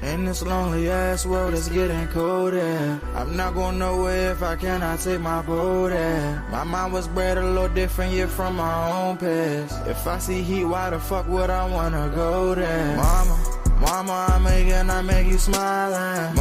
In this lonely ass world, it's getting colder. I'm not going nowhere if I cannot take my boat there. My mind was bred a little different, yeah, from my own past. If I see heat, why the fuck would I wanna go there? Mama, I make you smile.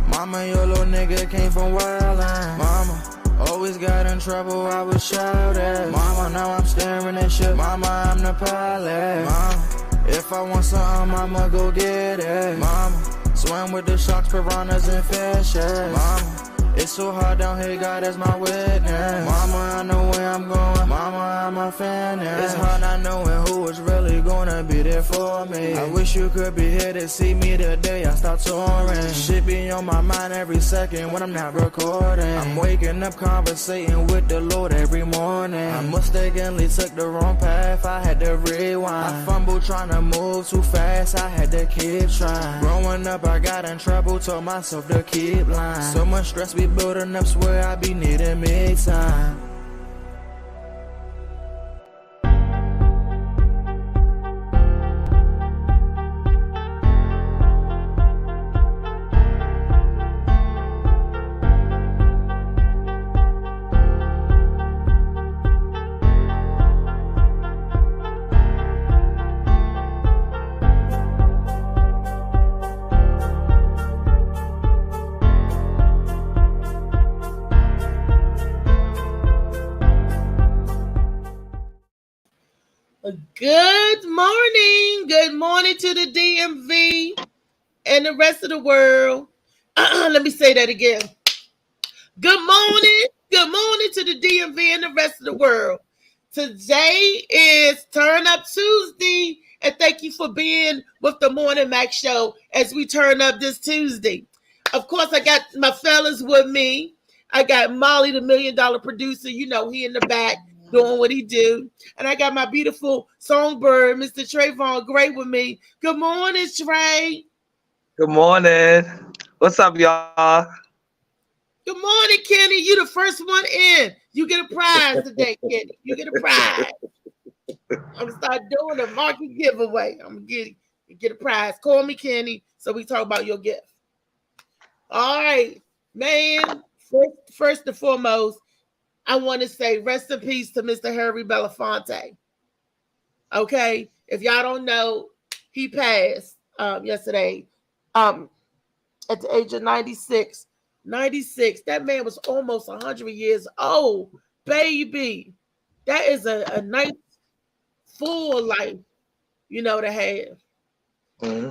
Mama, your little nigga came from wildin'. Mama, always got in trouble, I was shouting. Mama, now I'm staring at shit. Mama, I'm the pilot. Mama, if I want something, I'ma go get it. Mama, swim with the sharks, piranhas, and fishes. Mama, it's so hard down here, God is my witness. Mama, I know where I'm going. Mama, I'm a fan. It's hard not knowing who is really gonna be there for me. I wish you could be here to see me the day I start touring. Shit be on my mind every second when I'm not recording. I'm waking up conversating with the Lord every morning. I mistakenly took the wrong path, I had to rewind. I fumbled trying to move too fast, I had to keep trying. Growing up, I got in trouble, told myself to keep lying. So much stress be building up, swear I be needing me time. Good morning to the DMV and the rest of the world. Let me say that again. Good morning to the DMV and the rest of the world. Today is Turn Up Tuesday, and thank you for being with the Morning Mac Show as we turn up this Tuesday. Of course, I got my fellas with me. I got Molly, the $1 million producer. You know, he in the back doing what he do. And I got my beautiful songbird, Mr. Trayvon Gray, with me. Good morning, Trey. Good morning. What's up, y'all? Good morning, Kenny. You the first one in. You get a prize today, Kenny. You get a prize. I'm gonna start doing a market giveaway. I'm gonna get a prize. Call me, Kenny, so we talk about your gift. All right, man. First and foremost, I want to say rest in peace to Mr. Harry Belafonte. Okay, if y'all don't know, he passed yesterday at the age of 96. 96. That man was almost 100 years old, baby. That is a nice full life, you know, to have. Mm-hmm.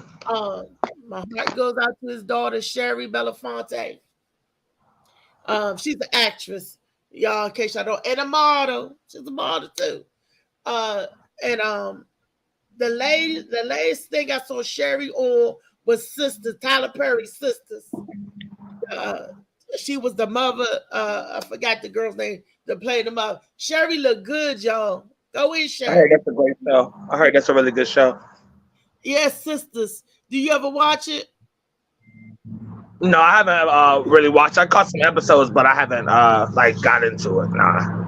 My heart goes out to his daughter, Sherry Belafonte. She's an actress, y'all, in case y'all don't, and a model. She's a model too. The latest thing I saw Sherry on was Sister Tyler Perry's sisters. She was the mother. I forgot the girl's name that played the mother. Sherry looked good, y'all. Go in, Sherry. I heard that's a great show. I heard that's a really good show. Yes, Sisters. Do you ever watch it? No, I haven't really watched. I caught some episodes, but I haven't got into it. Nah.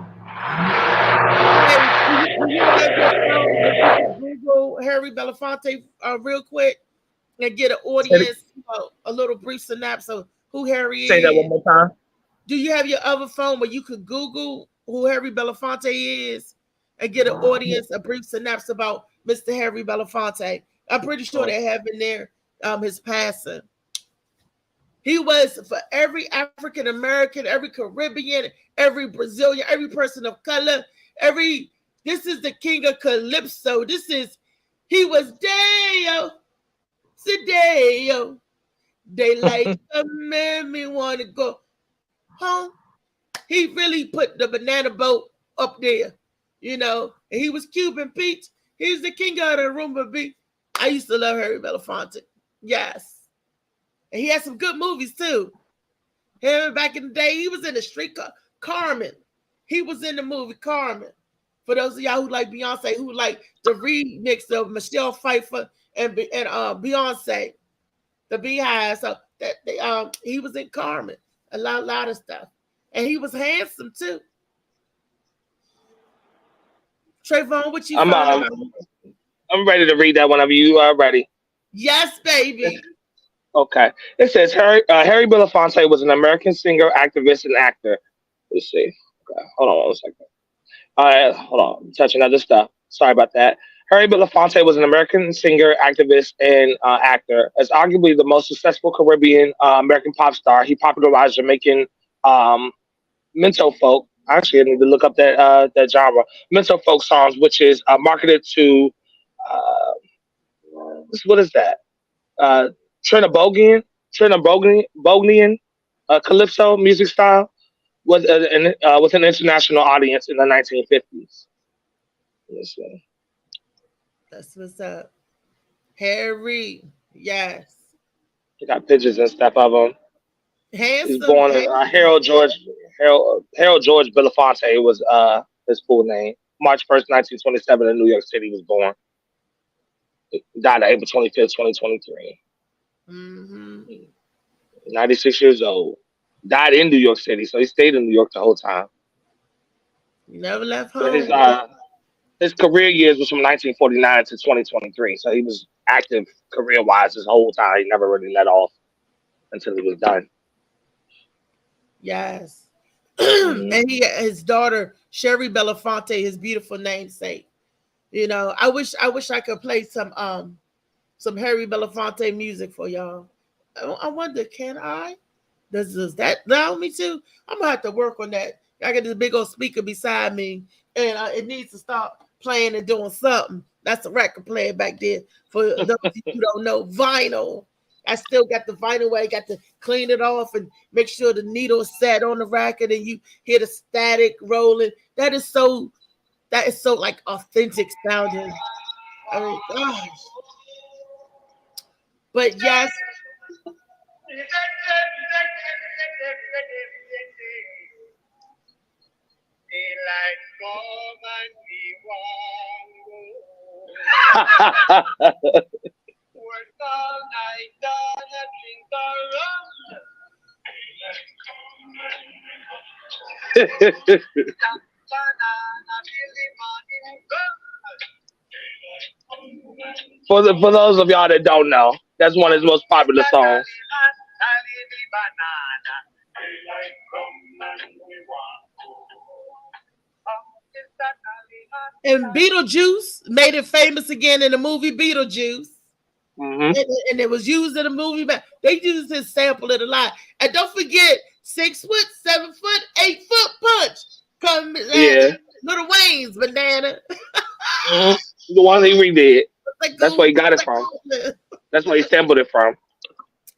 Google Harry Belafonte real quick and get an audience, a little brief synopsis of who Harry is. Say that one more time. Do you have your other phone where you could Google who Harry Belafonte is and get an audience, a brief synopsis about Mr. Harry Belafonte? I'm pretty sure they have in there his passing. He was for every African American, every Caribbean, every Brazilian, every person of color, this is the king of Calypso. He was Deo, Sadeo. They like to make me want to go home. He really put the banana boat up there, you know, and he was Cuban Pete. He's the king of the Roomba beat. I used to love Harry Belafonte. Yes. And he had some good movies too. Him back in the day, he was in the Streetcar Carmen. He was in the movie Carmen. For those of y'all who like Beyonce, who like the remix of Michelle Pfeiffer and Beyonce, the Beehive. So that he was in Carmen, a lot of stuff, and he was handsome too. Trayvon, what you? I'm ready to read that whenever you are ready. Yes, baby. Okay. It says Harry Belafonte was an American singer, activist, and actor. Let's see. Okay. Hold on one second. Hold on. I'm touching other stuff. Sorry about that. Harry Belafonte was an American singer, activist, and actor. As arguably the most successful Caribbean American pop star, he popularized Jamaican um, mento folk. Actually, I need to look up that genre. Mento folk songs, which is marketed to uh, what is that? Uh, Trinidadian, Trinidadian calypso music style with an international audience in the 1950s. Let's see. That's what's up. Harry. Yes. You got pictures and stuff of him. He's Handsome, born as handsome. Harold George Belafonte was his full name. March 1st, 1927, in New York City, was born. He died on April 25th, 2023. Mm-hmm. 96 years old. Died in New York City, so he stayed in New York the whole time. Never left But home. his career years was from 1949 to 2023, so he was active career wise his whole time. He never really let off until he was done. Yes. Mhm. And his daughter, Sherry Belafonte, his beautiful namesake. You know, I wish I could play some Harry Belafonte music for y'all. I wonder, can I? Does that allow me to? I'm gonna have to work on that. I got this big old speaker beside me, and it needs to stop playing and doing something. That's a record player back there. For those of you who don't know, vinyl. I still got the vinyl where I got to clean it off and make sure the needle is set on the record, and you hear the static rolling. That is so like authentic sounding. I mean, gosh. But yes, For those of y'all that don't know, that's one of his most popular songs. and Beetlejuice made it famous again in the movie Beetlejuice. Hmm. And it was used in the movie, but they used this sample it a lot. And don't forget 6 foot, 7 foot, 8 foot punch. Come Yeah. Little Wayne's banana. Hmm. The one he redid. Like That's where he got it from. That's where he sampled it from.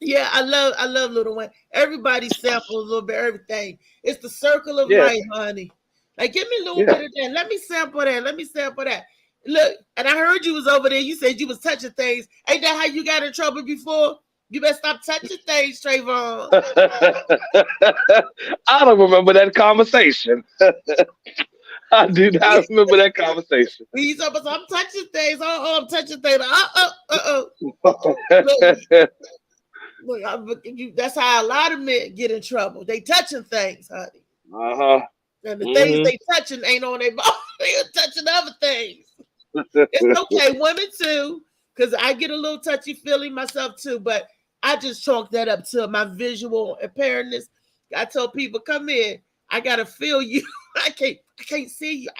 yeah, I love Little Wayne. Everybody samples a little bit of everything. It's the circle of Yeah. life, honey. Like, give me a little Yeah. bit of that. Let me sample that. Let me sample that. Look, and I heard you was over there. You said you was touching things. Ain't that how you got in trouble before? You better stop touching things, Trayvon. I don't remember that conversation. I do not remember that conversation. He's up, I'm touching things. I'm touching things. Look, that's how a lot of men get in trouble. They touching things, honey. Uh-huh. And the things Hmm. they touching ain't on their body. They're touching other things. It's okay, women too, because I get a little touchy feeling myself too. But I just chalk that up to my visual impairments. I tell people, come in. I gotta feel you. I can't see you.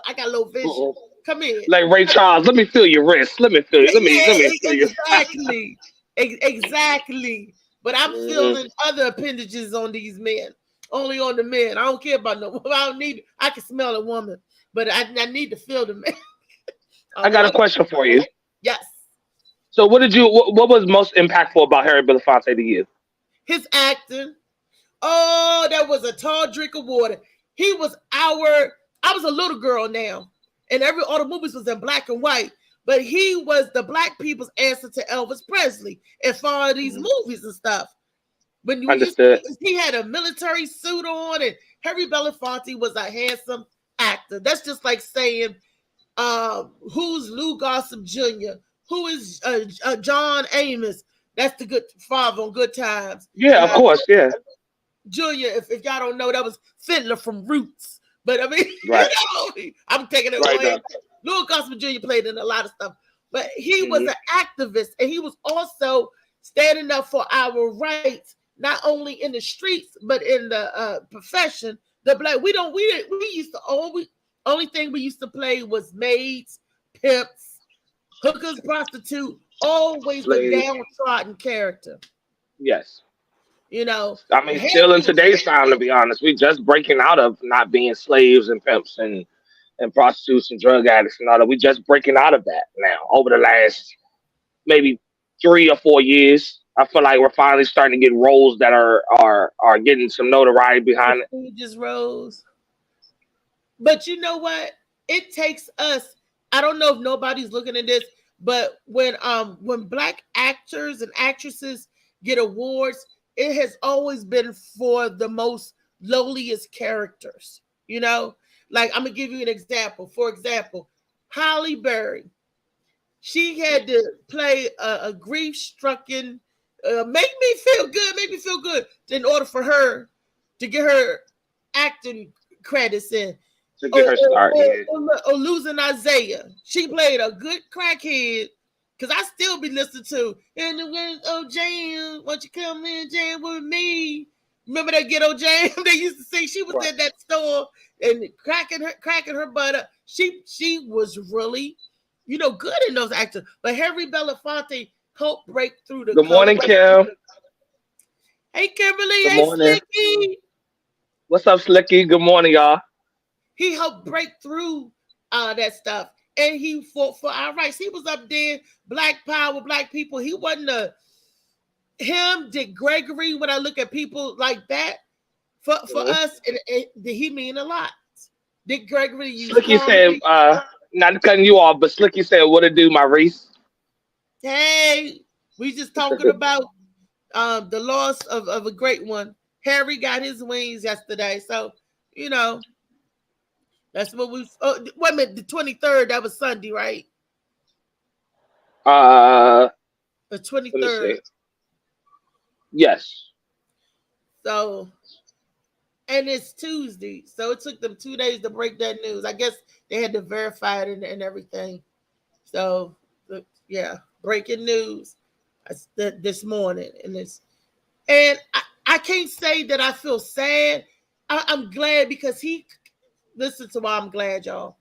I got low vision. Come in. Like Ray Charles, let me feel your wrist. Let me feel you. Let me feel you. Exactly. Exactly. But I'm Hmm. feeling other appendages on these men. Only on the men. I don't care about no. I don't need. I can smell a woman, but I need to feel the man. I got a question for you. Yes. So, what was most impactful about Harry Belafonte to you? His acting. Oh, that was a tall drink of water. He was I was a little girl now, and all the movies was in black and white. But he was the black people's answer to Elvis Presley and for all these Mhm. movies and stuff. When you Understood. he had a military suit on, and Harry Belafonte was a handsome actor. That's just like saying, who's Lou Gossip Jr., who is John Amos. That's the good father on Good Times. Yeah, And of course. Yeah. Junior, if y'all don't know, that was Fiddler from Roots. But I mean, Right. I'm taking it Right away. now. Louis Gospel Jr. played in a lot of stuff. but he was Mhm. an activist, and he was also standing up for our rights, not only in the streets but in the profession. The black we used to only thing we used to play was maids, pimps, hookers, prostitute, always the Slaves. downtrodden character. Yes. You know, I mean, still in Harry, today's time, to be honest, we just breaking out of not being slaves and pimps and prostitutes and drug addicts and all that. We just breaking out of that now over the last maybe 3 or 4 years. I feel like we're finally starting to get roles that are getting some notoriety behind it. prestigious rose. But you know what? It takes us. I don't know if nobody's looking at this, but when black actors and actresses get awards, it has always been for the most lowliest characters. You know, like I'm gonna give you an example. For example, Holly Berry. She had to play a grief-stricken, make me feel good, in order for her to get her acting credits in. To get her start. Yeah. Or losing Isaiah. She played a good crackhead. Cause I still be listening to and the wind oh jam, won't you come in jam with me? Remember that ghetto jam they used to sing? She was Right. in that store and cracking her butt up. She was really, good in those actors. But Harry Belafonte helped break through the Good color. morning, Kim. Hey Kimberly, Good hey morning. Slicky. What's up, Slicky? Good morning, y'all. He helped break through that stuff. And he fought for our rights. He was up there, black power, black people. He wasn't him, Dick Gregory. When I look at people like that, for Mhm. us, he mean a lot. Dick Gregory used Slicky said, comedy. not cutting you off, but Slicky said, "What it do, my Reese?" Hey, we just talking about the loss of a great one. Harry got his wings yesterday. So, you know, that's what we. Oh, wait a minute, the 23rd, that was Sunday, right? Uh, The Let me 23rd. see. Yes. So, and it's Tuesday. So it took them 2 days to break that news. I guess they had to verify it and everything. So, yeah, breaking news this morning. And I can't say that I feel sad. I'm glad because listen to why I'm glad, y'all.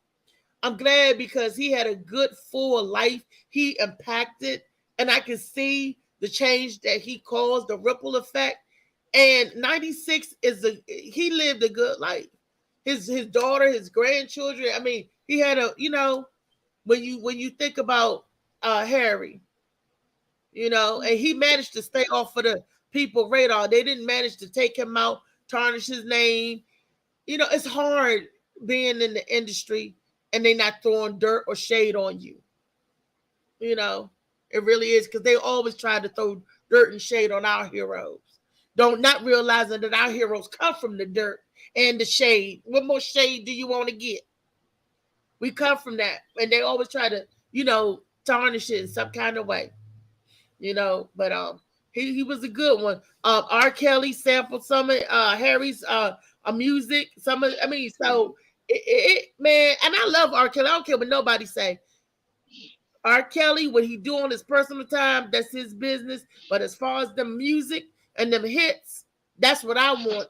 I'm glad because he had a good full life. He impacted, and I can see the change that he caused, the ripple effect. And 96 he lived a good life. His daughter, his grandchildren. I mean, he had when you think about Harry, and he managed to stay off of the people radar. They didn't manage to take him out, tarnish his name. It's hard being in the industry and they not throwing dirt or shade on you. You know, it really is because they always try to throw dirt and shade on our heroes. Don't not realizing that our heroes come from the dirt and the shade. What more shade do you want to get? We come from that, and they always try to, tarnish it in some kind of way. But he was a good one. R. Kelly sampled some of Harry's music. So man, and I love R. Kelly. I don't care what nobody say. R. Kelly, what he do on his personal time, that's his business. But as far as the music and them hits, that's what I want.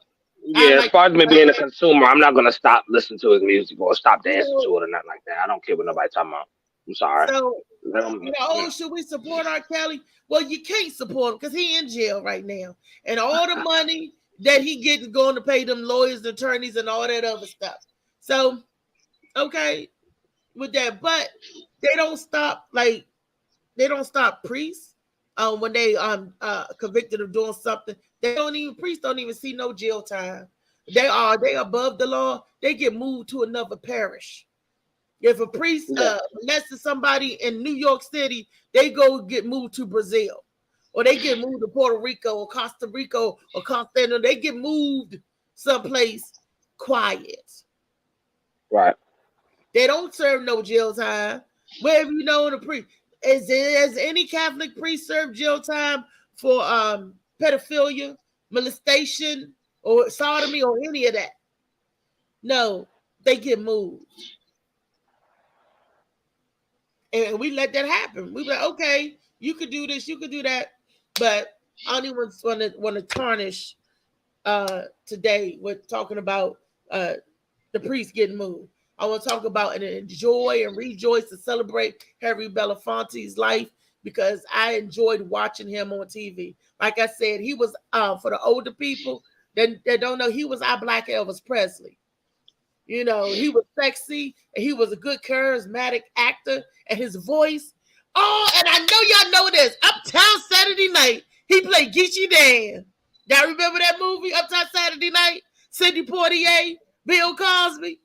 I Yeah, as like, far as me being a consumer, I'm not gonna stop listening to his music or stop you dancing know, to it or nothing like that. I don't care what nobody talking about. I'm sorry. so Yeah. should we support R. Kelly? Well, you can't support him because he in jail right now, and all the money that he getting going to pay them lawyers, attorneys, and all that other stuff. So, okay with that, but they don't stop priests when they convicted of doing something. Priests don't even see no jail time. They above the law. They get moved to another parish. If a priest Yeah. molested somebody in New York City, they go get moved to Brazil, or they get moved to Puerto Rico or Costa Rica or Constantino. They get moved someplace quiet. Right. They don't serve no jail time. Wherever the priest has any Catholic priest served jail time for pedophilia, molestation, or sodomy, or any of that? No, they get moved. and we let that happen. We were like, okay, you could do this, you could do that, but I don't even want to tarnish today with talking about the priest getting moved. I want to talk about and enjoy and rejoice and celebrate Harry Belafonte's life because I enjoyed watching him on TV. Like I said, he was for the older people that don't know, he was our Black Elvis Presley. You know, he was sexy and he was a good charismatic actor, and his voice. Oh, and I know y'all know this. Uptown Saturday Night, he played Geechee Dan. Y'all remember that movie, Uptown Saturday Night? Sidney Poitier, Bill Cosby.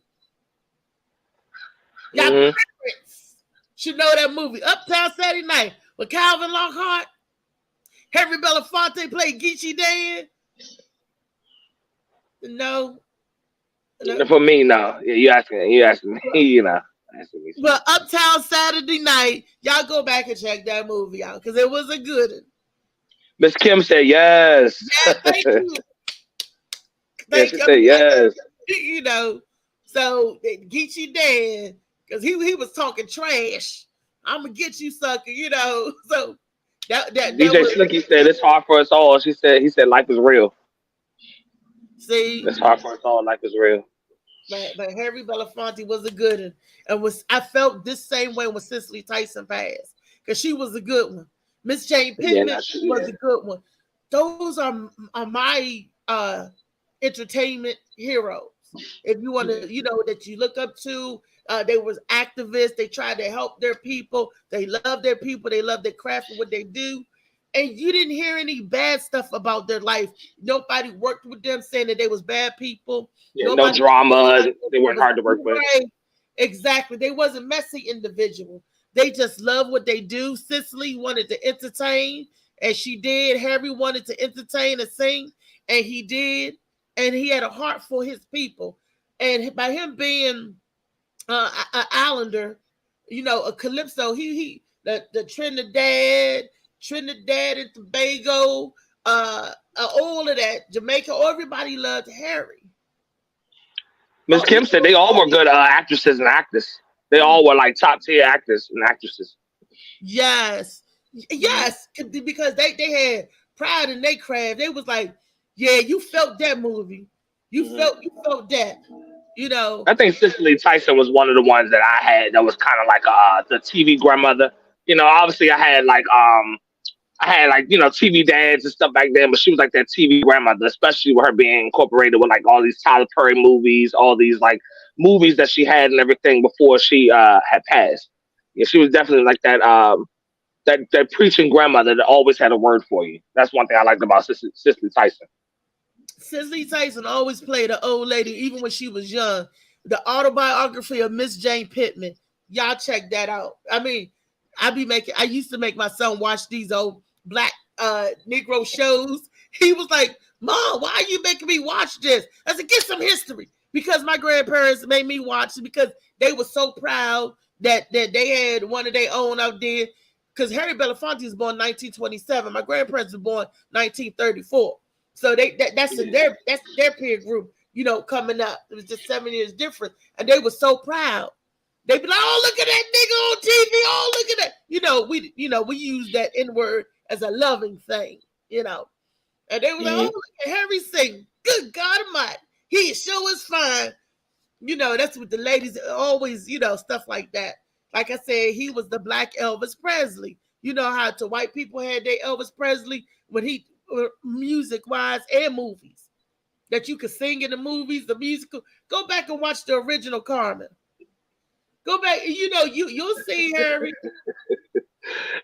Y'all parents should know that movie, Uptown Saturday Night, with Calvin Lockhart. Harry Belafonte played Geechee Dan. No. For me, no. Yeah, you asking me, you know. But Uptown Saturday Night, y'all go back and check that movie out because it was a good one. Miss Kim said yes. Yeah, thank you. Thank you. She said yes. You know, so Geechee Dan, because he was talking trash. I'm gonna get you, sucker. You know, so that DJ was, Slicky said it's hard for us all. He said life is real. See, it's hard for us all. Life is real. But Harry Belafonte was a good one, and I felt this same way when Cicely Tyson passed because she was a good one. Miss Jane Pittman was a good one. Those are my entertainment heroes. If you want to, you know, that you look up to, they was activists. They tried to help their people. They love their people. They love their craft and what they do. And you didn't hear any bad stuff about their life. Nobody worked with them saying that they was bad people. Yeah, no drama. They weren't hard to work with. Exactly. They wasn't messy individual. They just love what they do. Cicely wanted to entertain, and she did. Harry wanted to entertain and sing, and he did. And he had a heart for his people. And by him being an Islander, you know, a Calypso, the Trinidad and Tobago, all of that, Jamaica, everybody loved Harry. Miss Kim said they all were good actresses and actors. They all were like top tier actors and actresses. Yes, because they had pride in their craft. They was like, yeah, you felt that movie. You felt that. You know, I think Cicely Tyson was one of the ones that I had that was kind of like the TV grandmother. You know, obviously I had like you know, TV dads and stuff back then, but she was like that TV grandmother, especially with her being incorporated with like all these Tyler Perry movies, all these like movies that she had and everything before she had passed. Yeah, she was definitely like that that preaching grandmother that always had a word for you. That's one thing I liked about Cicely Tyson. Cicely Tyson always played an old lady, even when she was young. The autobiography of Miss Jane Pittman, y'all check that out. I mean, I used to make my son watch these old Black Negro shows. He was like, Mom, why are you making me watch this? I said, get some history. Because my grandparents made me watch it because they were so proud that they had one of their own out there. Because Harry Belafonte was born 1927. My grandparents were born 1934. So that's their peer group, you know, coming up. It was just 7 years different. And they were so proud. They'd be like, oh, look at that nigga on TV. Oh, look at that. We use that N-word as a loving thing, you know. And they were like, oh, look at Harry sing. Good God Almighty. He sure is fine. You know, that's what the ladies always, you know, stuff like that. Like I said, he was the Black Elvis Presley. You know how the white people had their Elvis Presley when he, music-wise and movies. That you could sing in the movies, the musical. Go back and watch the original Carmen. Go back, you know, you'll see Harry.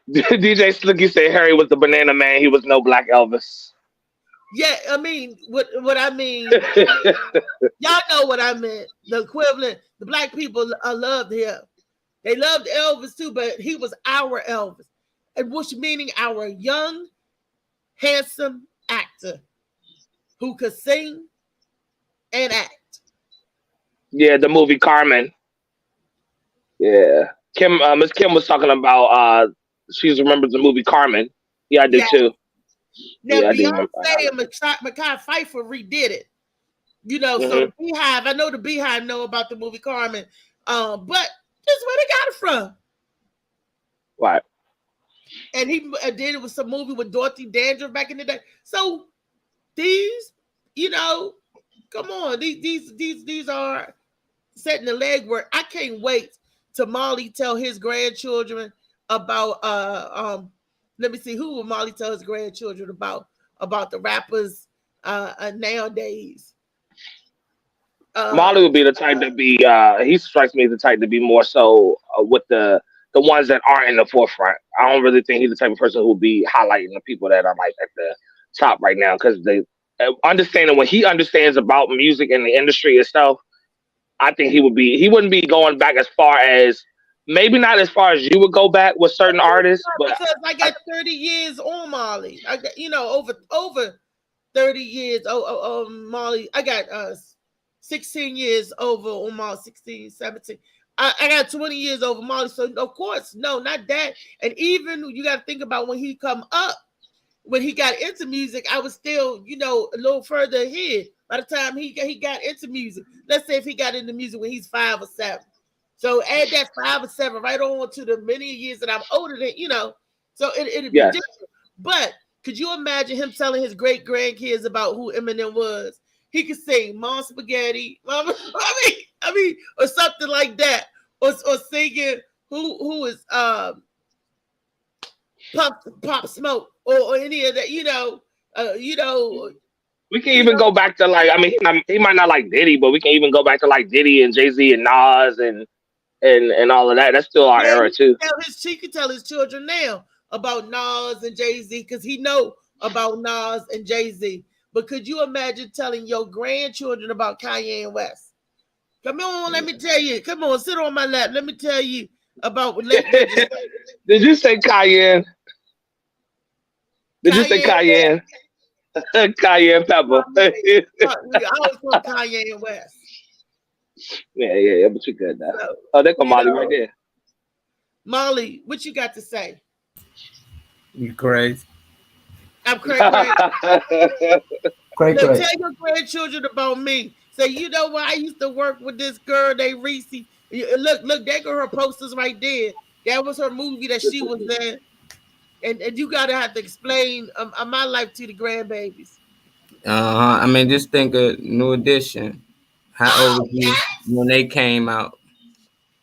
DJ Slicky said Harry was the banana man. He was no Black Elvis. Yeah, I mean, what I mean, y'all know what I meant. The equivalent, the Black people loved him. They loved Elvis too, but he was our Elvis. And which meaning our young, handsome actor who could sing and act. Yeah, the movie Carmen. Yeah, Miss Kim was talking about. She remembers the movie Carmen. Yeah, I did too. Now Beyonce and Mekhi Phifer redid it. You know, so the Beehive. I know the Beehive know about the movie Carmen, but this is where they got it from. Right. And he did it with some movie with Dorothy Dandridge back in the day. So these, you know, come on, these are setting the legwork. I can't wait to Molly tell his grandchildren about let me see, who will Molly tell his grandchildren about the rappers nowadays. Molly would be the type to be. He strikes me as the type to be more so with the ones that aren't in the forefront. I don't really think he's the type of person who will be highlighting the people that are like at the top right now because they understanding what he understands about music and the industry itself. I think he would be. He wouldn't be going back as far as maybe not as far as you would go back with certain artists, but because I got 30 years on Molly. I got over 30 years. Molly. I got 16 years over on Molly, 16, 17. I got 20 years over Molly. So of course, no, not that. And even you got to think about when he come up, when he got into music, I was still, a little further ahead. By the time he got into music, let's say if he got into music when he's 5 or 7. So add that 5 or 7 right on to the many years that I'm older than, So it'd be different. But could you imagine him telling his great grandkids about who Eminem was? He could sing Mom Spaghetti, Mama, I mean, or something like that, or singing who is Pop Smoke or any of that, we can even go back to like, I mean, he might not like Diddy, but we can even go back to like Diddy and Jay-Z and Nas and all of that. That's still our era too. He could tell his children now about Nas and Jay-Z because he know about Nas and Jay-Z. But could you imagine telling your grandchildren about Kanye and West? Come on, let me tell you. Come on, sit on my lap. Let me tell you about. Did you say Cayenne? Did you say Cayenne? Cayenne pepper. I always call Kanye and West. Yeah, but you're good now. So, there go Molly right there. Molly, what you got to say? You crazy. I'm crazy. Tell your grandchildren about me. Say, you know what? I used to work with this girl named Reese. Look, there go her posters right there. That was her movie that she was in. And you gotta have to explain my life to the grandbabies. I mean, just think of New Edition. How old was you when they came out?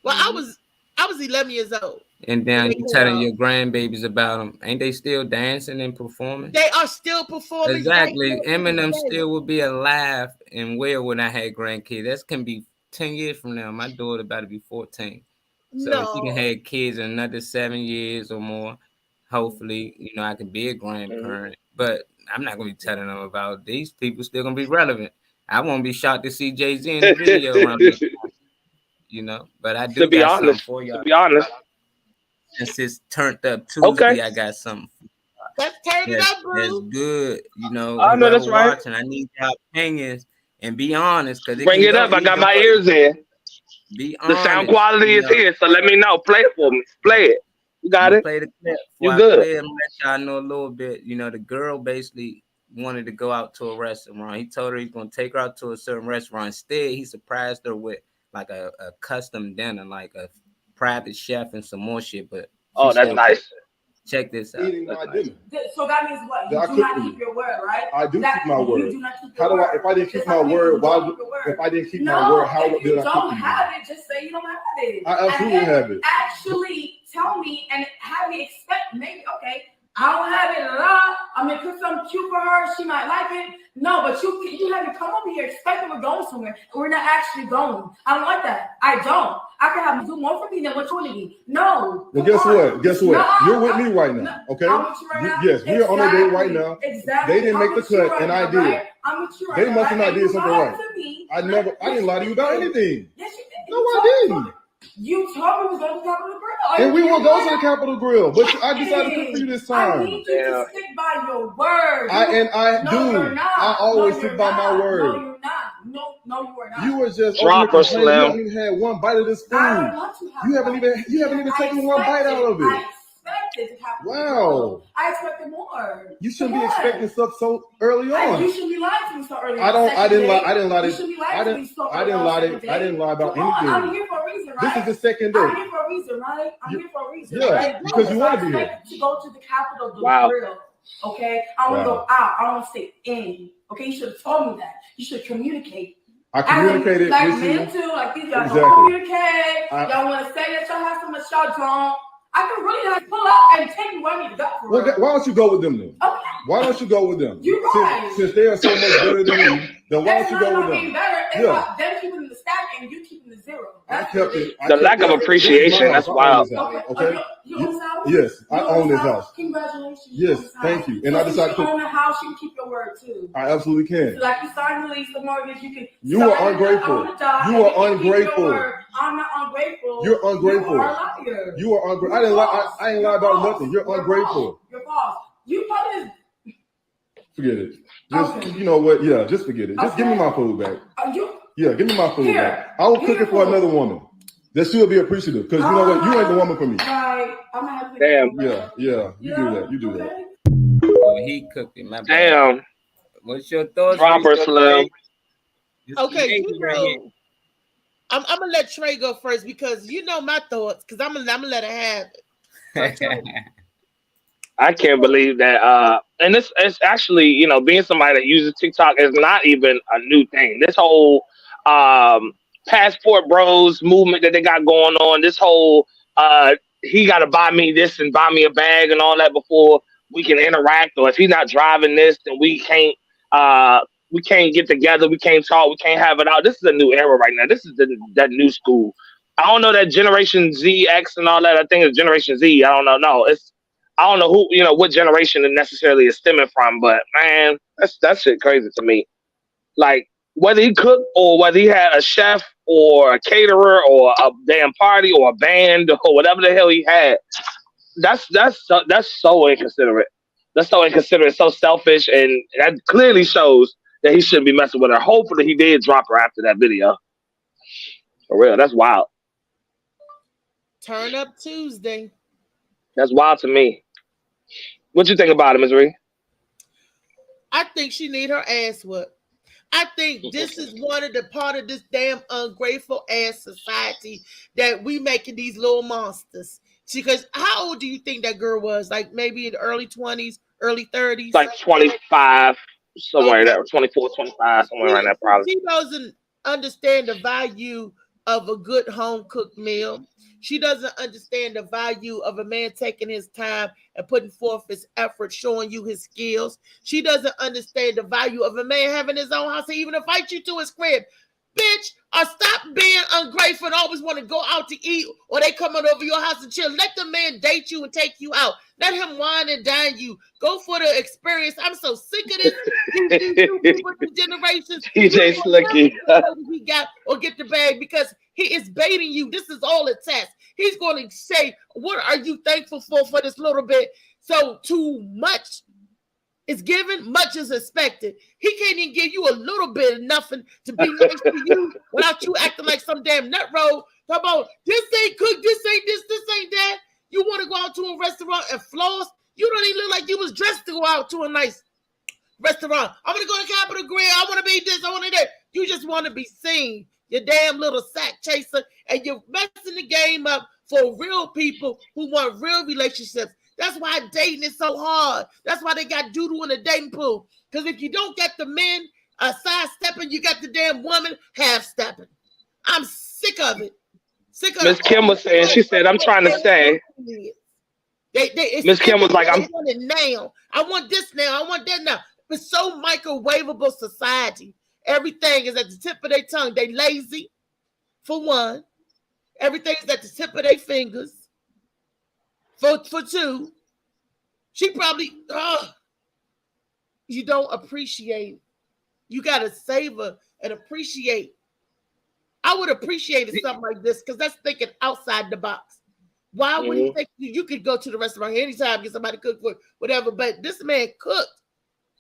Well, I was 11 years old. And then you telling your grandbabies about them. Ain't they still dancing and performing? They are still performing. Exactly. Eminem still would be alive and well when I had grandkids. That can be 10 years from now. My daughter about to be 14. So she can have kids in another 7 years or more. Hopefully, I can be a grandparent. But I'm not going to be telling them about these people still going to be relevant. I won't be shocked to see Jay-Z in the video around this time, But I do got something for y'all. To be honest. Since it's turned up Tuesday, I got something. Let's turn it up, bro. That's good. I know that's right. Watching, I need your opinions and be honest. Bring it up. I got my ears in. Be honest. The sound quality is here, so let me know. Play it for me. Play it. You got it? Play the clip. You good. Let y'all know a little bit. The girl basically wanted to go out to a restaurant. He told her he's going to take her out to a certain restaurant. Instead, he surprised her with like a custom dinner, like a private chef and some more shit. But that's nice. Check this out. Eating my dinner. So that means what? You do not keep your word, right? I do keep my word. How do I? If I didn't keep my word, why? If I didn't keep my word, how did I keep it? Don't have it. Just say you don't have it. I absolutely have it. Actually, tell me and have me expect maybe. Okay, I don't have it. I'm gonna cook something cute for her. She might like it. No, but you have to come over here expecting we're going somewhere, and we're not actually going. I don't like that. I don't. I can have you do more for me than what you want to be. No. Well, guess what? Guess what? No, you're with me right now. Okay. I'm with you right now. Yes, we are on a date right now. Exactly. They didn't make the cut, and I did. Right? I'm with you right now. They must have not did something right. I didn't lie to you about anything. Yes, you did. No, I didn't. You told me we was going to the Capitol Grill. And we will go to the Capitol Grill, but I decided to cook for you this time. I need you to stick by your word. I do. You're not. I always stick by my word. No, you're not. No, you are not. You were just drop her, Slim. You haven't even had one bite of this food. I don't want to have You haven't even taken one bite out of it. I expected to have. Wow. I expected more. You shouldn't be expecting stuff so early on. You shouldn't be lying to me so early. I didn't lie. I didn't lie. You shouldn't be lying to me so early. I didn't lie about anything. I'm here for a reason, reason, right? This is the second day. I'm here for a reason, right? I'm here for a reason. Yeah, right? because you want to be here. To go to the capital of the Wow. world. Okay, I want to go out. I want to stay in. Okay, you should have told me that. You should communicate. I communicated like with men you. too. Like these y'all Exactly. don't communicate. Y'all want to say that y'all have so much y'all don't. I can really like pull up and take you where I need to go. Well, why don't you go with them then? Okay. Why don't you go with them? You're right. Since they are so much better than you, then why don't you go with them? Better. It's about them keeping the stack and you keeping the zero. I kept it. The lack of appreciation, that's wild. Okay. You own this house? Yes, I own this house. Congratulations. Yes, thank you. And I decided to own a house. You can keep your word too. I absolutely can. So like you signed the lease, the mortgage. You can. You are ungrateful. You are ungrateful. I'm not ungrateful. You're ungrateful. You are a liar. You are ungrateful. I didn't lie. I ain't lie about nothing. You're ungrateful. You're false. You probably. Forget it. Just you know what? Yeah, just forget it. Just give me my food back. Yeah, give me my food back. I will cook it for another woman. That she'll be appreciative because you know what? You ain't the woman for me. Right. I'm happy. Damn. Yeah. You do that. You do that. Oh, he cooked it. My bad. Damn. What's your thoughts? Proper Slim. Okay, you know, I'm gonna let Trey go first because you know my thoughts. Because I'm gonna let her have it. I can't believe that. And it's actually, you know, being somebody that uses TikTok is not even a new thing. This whole passport bros movement that they got going on, this whole he got to buy me this and buy me a bag and all that before we can interact, or if he's not driving this, then we can't get together, we can't talk, we can't have it out. This is a new era right now. This is that new school. I don't know that Generation Z, X, and all that. I think it's Generation Z. I don't know. No, I don't know who, you know, what generation it necessarily is stemming from, but man, that shit crazy to me. Like, whether he cooked or whether he had a chef or a caterer or a damn party or a band or whatever the hell he had, that's so inconsiderate. That's so inconsiderate, so selfish, and that clearly shows that he shouldn't be messing with her. Hopefully he did drop her after that video. For real, that's wild. Turn up Tuesday. That's wild to me. What you think about it, Ms. Ree? I think she need her ass whooped. I think this is one of the part of this damn ungrateful ass society that we making these little monsters. Because how old do you think that girl was? Like maybe in the early 20s, early 30s? Like 25, somewhere in there, 24, 25, somewhere around that probably. She doesn't understand the value of a good home cooked meal. She doesn't understand the value of a man taking his time and putting forth his effort, showing you his skills. She doesn't understand the value of a man having his own house and even invite you to his crib. Bitch, or stop being ungrateful and always want to go out to eat, or they coming over your house and chill. Let the man date you and take you out. Let him wine and dine you. Go for the experience. I'm so sick of this. These generations. DJ Slicky. He got or get the bag because he is baiting you. This is all a test. He's going to say, what are you thankful for this little bit? So too much is given, much is expected. He can't even give you a little bit of nothing to be nice to you without you acting like some damn nut roll. Talk about this ain't cooked, this ain't this ain't that. You want to go out to a restaurant and floss? You don't even look like you was dressed to go out to a nice restaurant. I'm gonna go to Capitol Grill. I want to be this. I want to that. You just want to be seen. You damn little sack chaser, and you're messing the game up for real people who want real relationships. That's why dating is so hard. That's why they got doo-doo in the dating pool. Because if you don't get the men side-stepping, you got the damn woman half-stepping. I'm sick of it. Sick of Miss Kim was saying, she said, I'm trying to say. Miss Kim was like, I want it now. I want this now. I want that now. It's so microwavable society. Everything is at the tip of their tongue. They lazy, for one. Everything is at the tip of their fingers. For two, she probably, you don't appreciate. You got to savor and appreciate. I would appreciate something like this because that's thinking outside the box. Why would you think you could go to the restaurant anytime, get somebody to cook for whatever, but this man cooked.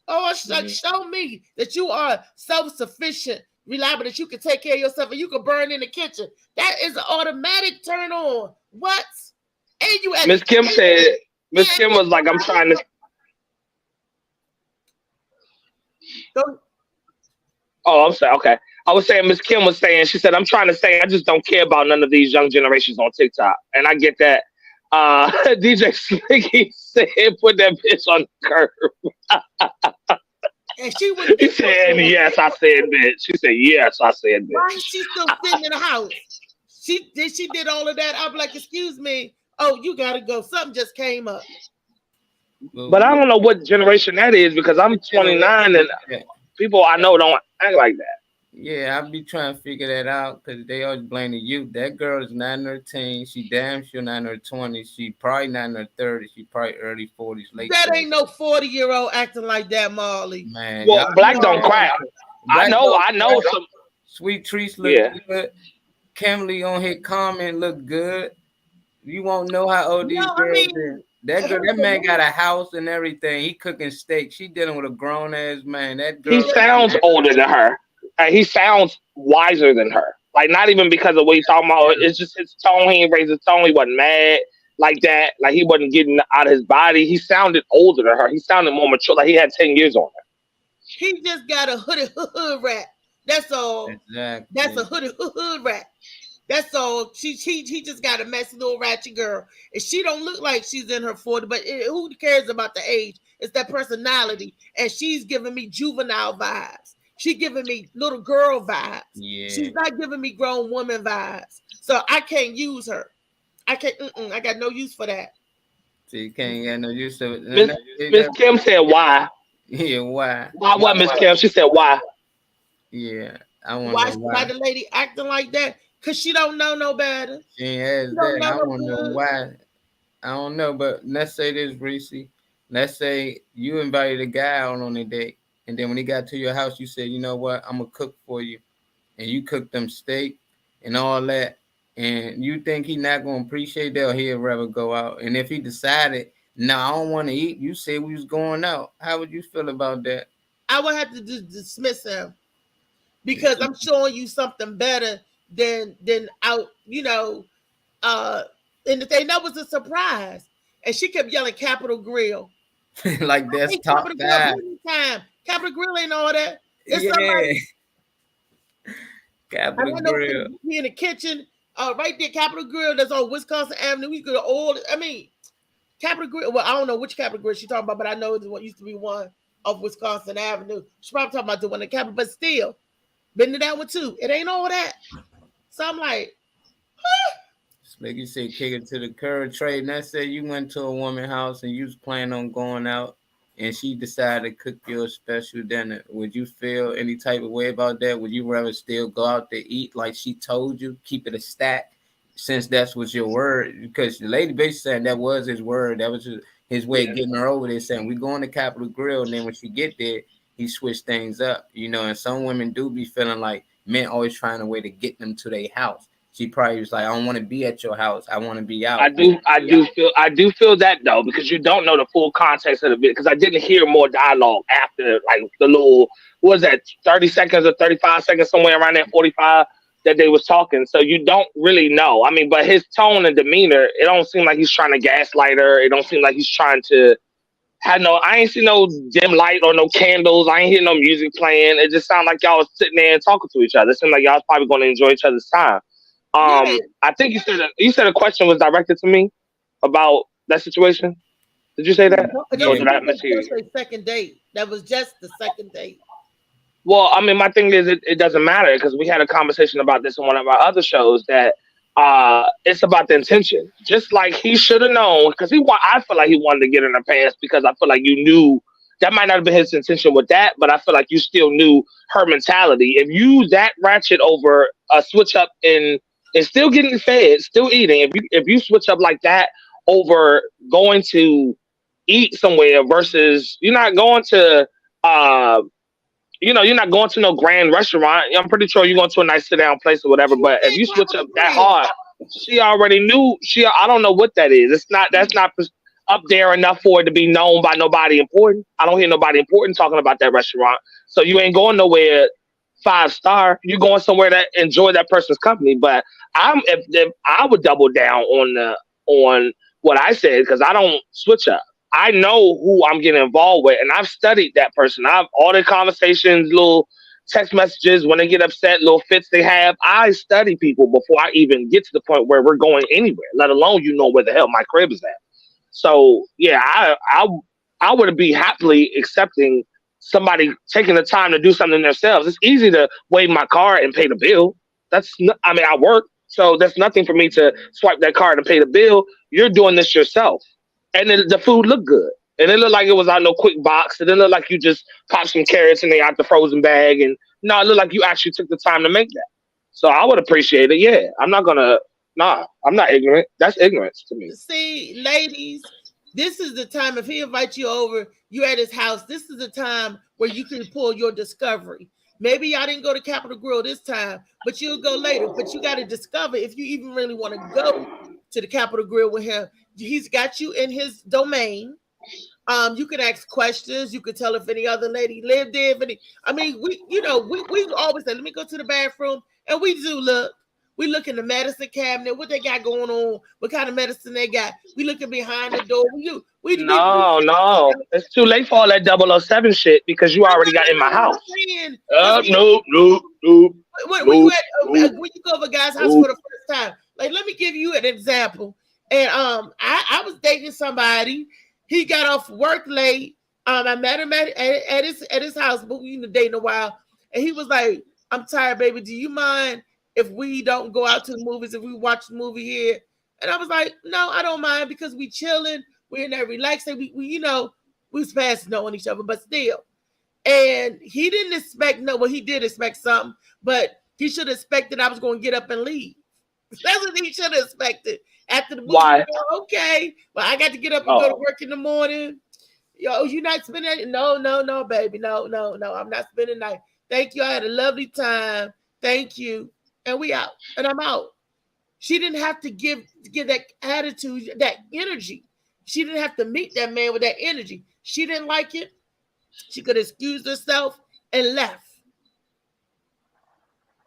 Oh, show me that you are self-sufficient, reliable, that you can take care of yourself and you can burn in the kitchen. That is an automatic turn on. What? And you Miss Kim said, Miss Kim was like, I'm trying to. Oh, I'm sorry. Okay. I was saying, Miss Kim was saying, she said, I'm trying to say, I just don't care about none of these young generations on TikTok. And I get that. DJ Slicky said, put that bitch on the curb. And she wouldn't He get said, yes, I said bitch. She said, yes, I said bitch. Why is she still sitting in the house? She did all of that. I'm like, excuse me. Oh, you gotta go. Something just came up. But I don't know what generation that is because I'm 29 and people I know don't act like that. Yeah, I be trying to figure that out because they always blame the youth. That girl is not in her teens. She damn sure not in her 20s. She probably not in her 30s. She probably early 40s, late That 30s. ain't no 40-year-old acting like that, Marley. Man, well, black don't crack. I know some. Sweet Treats look good. Kimberly on here comment look good. You won't know how old these girls are. That man got a house and everything. He cooking steak. She dealing with a grown ass man. That girl. He sounds older than her. He sounds wiser than her. Like not even because of what he's talking about. It's just his tone. He ain't raised his tone. He wasn't mad like that. Like he wasn't getting out of his body. He sounded older than her. He sounded more mature. Like he had 10 years on her. He just got a hood rat. That's all. Exactly. That's a hood rat. That's all. He just got a messy little ratchet girl. And she don't look like she's in her 40s, but who cares about the age? It's that personality. And she's giving me juvenile vibes. She's giving me little girl vibes. Yeah. She's not giving me grown woman vibes. So I can't use her. I can't. I got no use for that. So you can't get no use of it. Miss Kim said why? Yeah, why? Why what, Miss Kim? She said why? Yeah, I want to know why the lady acting like that? Because she don't know no better. She ain't asked that. I want to know why. I don't know, but let's say this, Reese. Let's say you invited a guy out on a date, and then when he got to your house, you said, you know what, I'm going to cook for you. And you cook them steak and all that. And you think he not going to appreciate that or he'll rather go out. And if he decided, no, I don't want to eat, you said we was going out. How would you feel about that? I would have to dismiss him because I'm showing you something better than out, and the thing that was a surprise. And she kept yelling Capitol Grill. Like that's top five. Capitol Grill ain't all that. It's somebody. Capitol Grill. He in the kitchen, right there, Capitol Grill. That's on Wisconsin Avenue. We could all. I mean, Capitol Grill. Well, I don't know which Capitol Grill she's talking about, but I know it's what used to be one of Wisconsin Avenue. She's probably talking about the one in Capitol, but still, been to that one too. It ain't all that. So I'm like, like you said, kick it to the curb. Trey, and let's say you went to a woman's house and you was planning on going out and she decided to cook you a special dinner. Would you feel any type of way about that? Would you rather still go out to eat like she told you, keep it a stack, since that's what your word? Because the lady basically said that was his word. That was his way of getting her over there, saying, we going to Capitol Grill. And then when she get there, he switched things up, and some women do be feeling like men always trying a way to get them to their house. She probably was like, I don't want to be at your house. I want to be out. I do feel that though, because you don't know the full context of the video. Because I didn't hear more dialogue after, like the little, what was that, 30 seconds or 35 seconds, somewhere around there, 45 that they was talking. So you don't really know. I mean, but his tone and demeanor, it don't seem like he's trying to gaslight her. It don't seem like he's trying to I ain't see no dim light or no candles. I ain't hear no music playing. It just sounded like y'all was sitting there and talking to each other. It seemed like y'all was probably going to enjoy each other's time. I think you said a question was directed to me about that situation. Did you say that? That second date. That was just the second date. Well, I mean, my thing is, it doesn't matter because we had a conversation about this in one of our other shows that it's about the intention. Just like he should have known, because I feel like he wanted to get in her pants because I feel like you knew that might not have been his intention with that, but I feel like you still knew her mentality. If you that ratchet over a switch up and still getting fed, still eating, if you switch up like that over going to eat somewhere versus you're not going to you're not going to no grand restaurant. I'm pretty sure you're going to a nice sit down place or whatever. But if you switch up that hard, she already knew. I don't know what that is. That's not up there enough for it to be known by nobody important. I don't hear nobody important talking about that restaurant. So you ain't going nowhere 5-star. You're going somewhere that enjoy that person's company. But if I would double down on what I said, because I don't switch up. I know who I'm getting involved with, and I've studied that person. I've all the conversations, little text messages, when they get upset, little fits they have. I study people before I even get to the point where we're going anywhere, let alone where the hell my crib is at. So yeah, I would be happily accepting somebody taking the time to do something themselves. It's easy to wave my card and pay the bill. I work, so that's nothing for me to swipe that card and pay the bill. You're doing this yourself, and then the food looked good, and it looked like it was out no quick box. It didn't look like you just popped some carrots and they out the frozen bag, and no, it looked like you actually took the time to make that. So I would appreciate it. Yeah, I'm not gonna. Nah, I'm not ignorant. That's ignorance to me. See, ladies, this is the time. If he invites you over, you at his house. This is the time where you can pull your discovery. Maybe y'all didn't go to Capitol Grill this time, but you'll go later. But you got to discover if you even really want to go to the Capitol Grill with him. He's got you in his domain. You can ask questions. You can tell if any other lady lived there. We always say, let me go to the bathroom, and we do look. We look in the medicine cabinet, what they got going on, what kind of medicine they got. We looking behind the door. No. It's too late for all that 007 shit because you already got in my house. Nope. When you go over a guy's house for the first time, like, let me give you an example. And I was dating somebody. He got off work late. I met him at his house, but we've been dating a while. And he was like, I'm tired, baby. Do you mind if we don't go out to the movies, if we watch the movie here? And I was like, no, I don't mind because we chilling, we're in there relaxing. We was past knowing each other, but still. And he didn't expect he did expect something, but he should have expected I was going to get up and leave. That's what he should have expected. After the movie, why? Okay, well, I got to get up and go to work in the morning. Yo, you not spending it? No, baby, no. I'm not spending the night. Thank you. I had a lovely time. Thank you. And we out, and I'm out. She didn't have to give that attitude, that energy. She didn't have to meet that man with that energy. She didn't like it. She could excuse herself and left.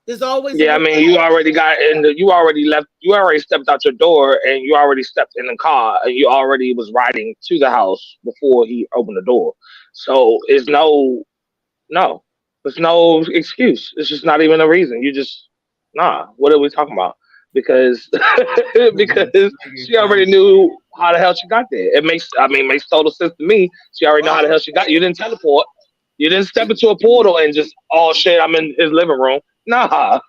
There's always you already got you already stepped out your door and you already stepped in the car and you already was riding to the house before he opened the door. So it's no excuse. It's just not even a reason. You just what are we talking about? Because she already knew how the hell she got there. It makes total sense to me. She already know how the hell she got. You didn't teleport. You didn't step into a portal and just, oh shit, I'm in his living room. Nah,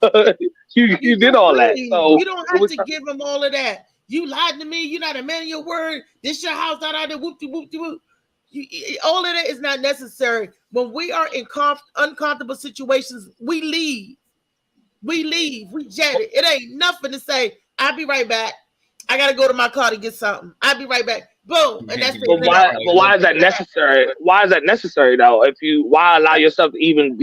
you did all that. So you don't have to give him all of that. You lied to me. You're not a man of your word. This your house, not out there. Whoop de whoop de whoop. All of that is not necessary. When we are in uncomfortable situations, we leave. We jet it. It ain't nothing to say, I'll be right back. I got to go to my car to get something. I'll be right back. Boom. And that's it. But why is that necessary? Why is that necessary, though? Why allow yourself to even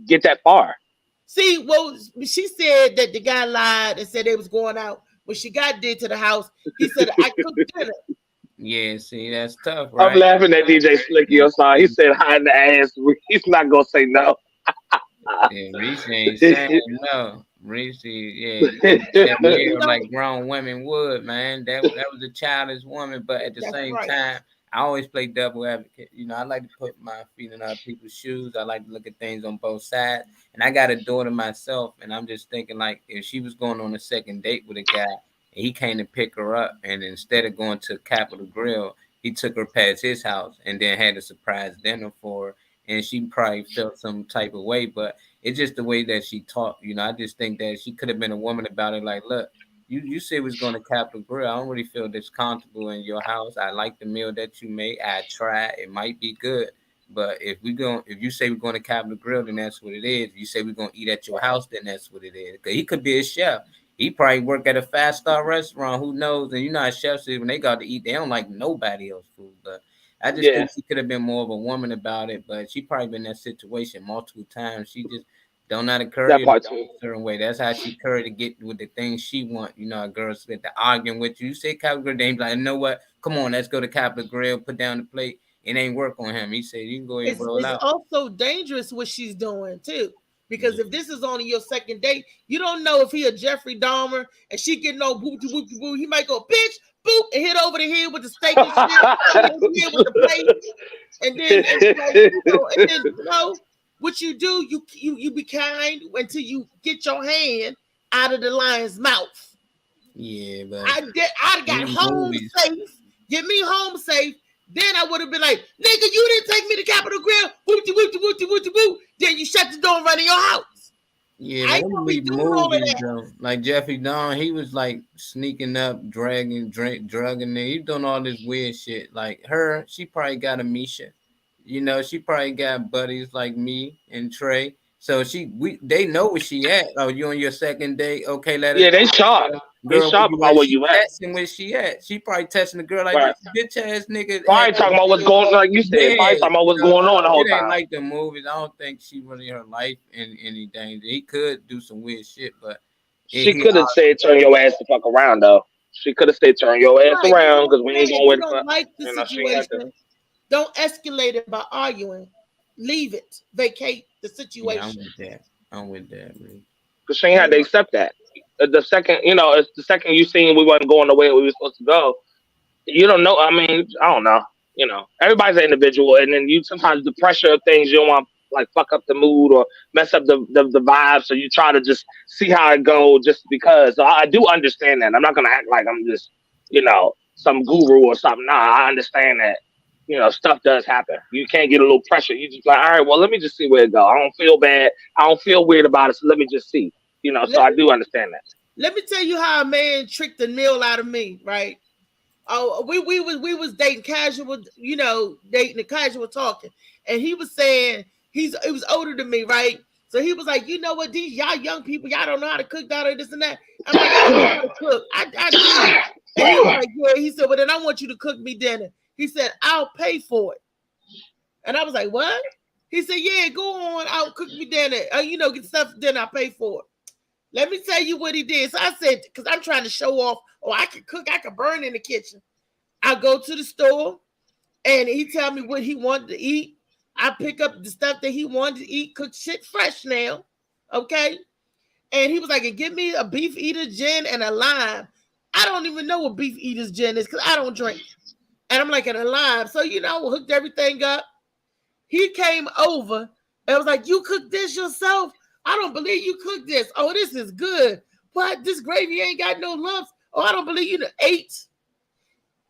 get that far? See, well, she said that the guy lied and said they was going out. When she got there to the house, he said, I cooked dinner. Yeah, see, that's tough, right? I'm laughing at DJ Slicky. I'm sorry. He said hi in the ass. He's not going to say no. Yeah, Reese ain't saying no. Reese, like grown women would, man. That was a childish woman, but at the same time, I always play double advocate. I like to put my feet in other people's shoes. I like to look at things on both sides. And I got a daughter myself, and I'm just thinking, like, if she was going on a second date with a guy, and he came to pick her up, and instead of going to Capitol Grill, he took her past his house and then had a surprise dinner for her. And she probably felt some type of way, but it's just the way that she talked. I just think that she could have been a woman about it. Like, look, you said we was going to Capitol Grill. I don't really feel this comfortable in your house. I like the meal that you made. I tried. It might be good. But if you say we're going to Capitol Grill, then that's what it is. If you say we're going to eat at your house, then that's what it is. Because he could be a chef. He probably work at a 5-star restaurant. Who knows? And how chefs is when they got to eat, they don't like nobody else's food. But I just think she could have been more of a woman about it, but she probably been in that situation multiple times. She just don't know how to curry a certain way. That's how she curry to get with the things she want. A girl's with the arguing with you. You say Capitol Grill, they be like, you know what? Come on, let's go to Capitol Grill, put down the plate. It ain't work on him. He said, you can go ahead and roll out. It's also dangerous what she's doing, too. Because if this is only your second date, you don't know if he a Jeffrey Dahmer and she getting no boop de boop de boop. He might go, bitch, boop, and hit over the head with the steak and shit, hit over the head with the plate, and then what you do, you be kind until you get your hand out of the lion's mouth. Yeah, but I got home safe. Get me home safe. Then I would have been like, nigga, you didn't take me to Capitol Grill. Whoopty whoopty whoopty whoopty whoop. Then you shut the door and run in your house. Yeah, I ain't gonna be doing all of that. Though. Like Jeffrey Dahmer, he was like sneaking up, drugging there. He doing all this weird shit. Like her, she probably got a Misha. You know, she probably got buddies like me and Trey. So they know where she at. Oh, you on your second date? Okay, let her. Yeah, they sharp. They sharp about where you at. Where she at? She probably testing the girl like this bitch ass nigga. Probably talking about what's going on, like you said. Probably talking about what's going on the whole time. Like the movies. I don't think she really her life in anything. He could do some weird shit, but she could have said turn your ass the fuck around though. She could have said turn your ass around because we ain't going with don't like the situation. Don't escalate it by arguing. Leave it. Vacate the situation. Yeah, I'm with that, man. Because she ain't had to accept that. The second, it's the second you seen we wasn't going the way we were supposed to go. You don't know. I mean, I don't know. Everybody's an individual, and then sometimes the pressure of things, you don't want to like fuck up the mood or mess up the vibe. So you try to just see how it goes, just because. So I do understand that. I'm not gonna act like I'm just, some guru or something. Nah, I understand that. Stuff does happen. You can't get a little pressure. You just like, all right, well, let me just see where it goes. I don't feel bad. I don't feel weird about it. So let me just see. So I do understand that. Let me tell you how a man tricked the meal out of me, right? Oh, we was dating casual, dating and casual talking, and he was saying he was older than me, right? So he was like, you know what, these y'all young people, y'all don't know how to cook, this and that. I'm like, I don't know how to cook. I do. And he was like, yeah. He said, well, then I want you to cook me dinner. He said, I'll pay for it. And I was like, what? He said, yeah, go on. I'll cook me dinner. Get stuff for dinner. I'll pay for it. Let me tell you what he did. So I said, because I'm trying to show off, I can cook. I can burn in the kitchen. I go to the store and he tell me what he wanted to eat. I pick up the stuff that he wanted to eat, cook shit fresh now. Okay. And he was like, give me a beef eater gin and a lime. I don't even know what beef eater's gin is because I don't drink. And I'm like, an lime. So, hooked everything up. He came over and was like, you cooked this yourself? I don't believe you cooked this. Oh, this is good. But this gravy ain't got no lumps. Oh, I don't believe you ate.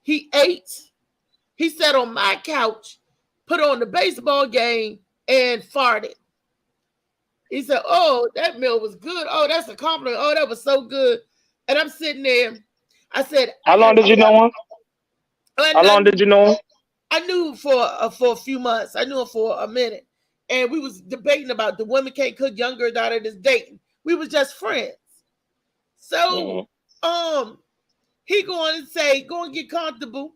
He ate. He sat on my couch, put on the baseball game, and farted. He said, oh, that meal was good. Oh, that's a compliment. Oh, that was so good. And I'm sitting there. I said, how long did you know him? How long did you know him? I knew for a few months. I knew him for a minute. And we was debating about the women can't cook, younger daughter that's dating. We was just friends. So he going and say, go and get comfortable.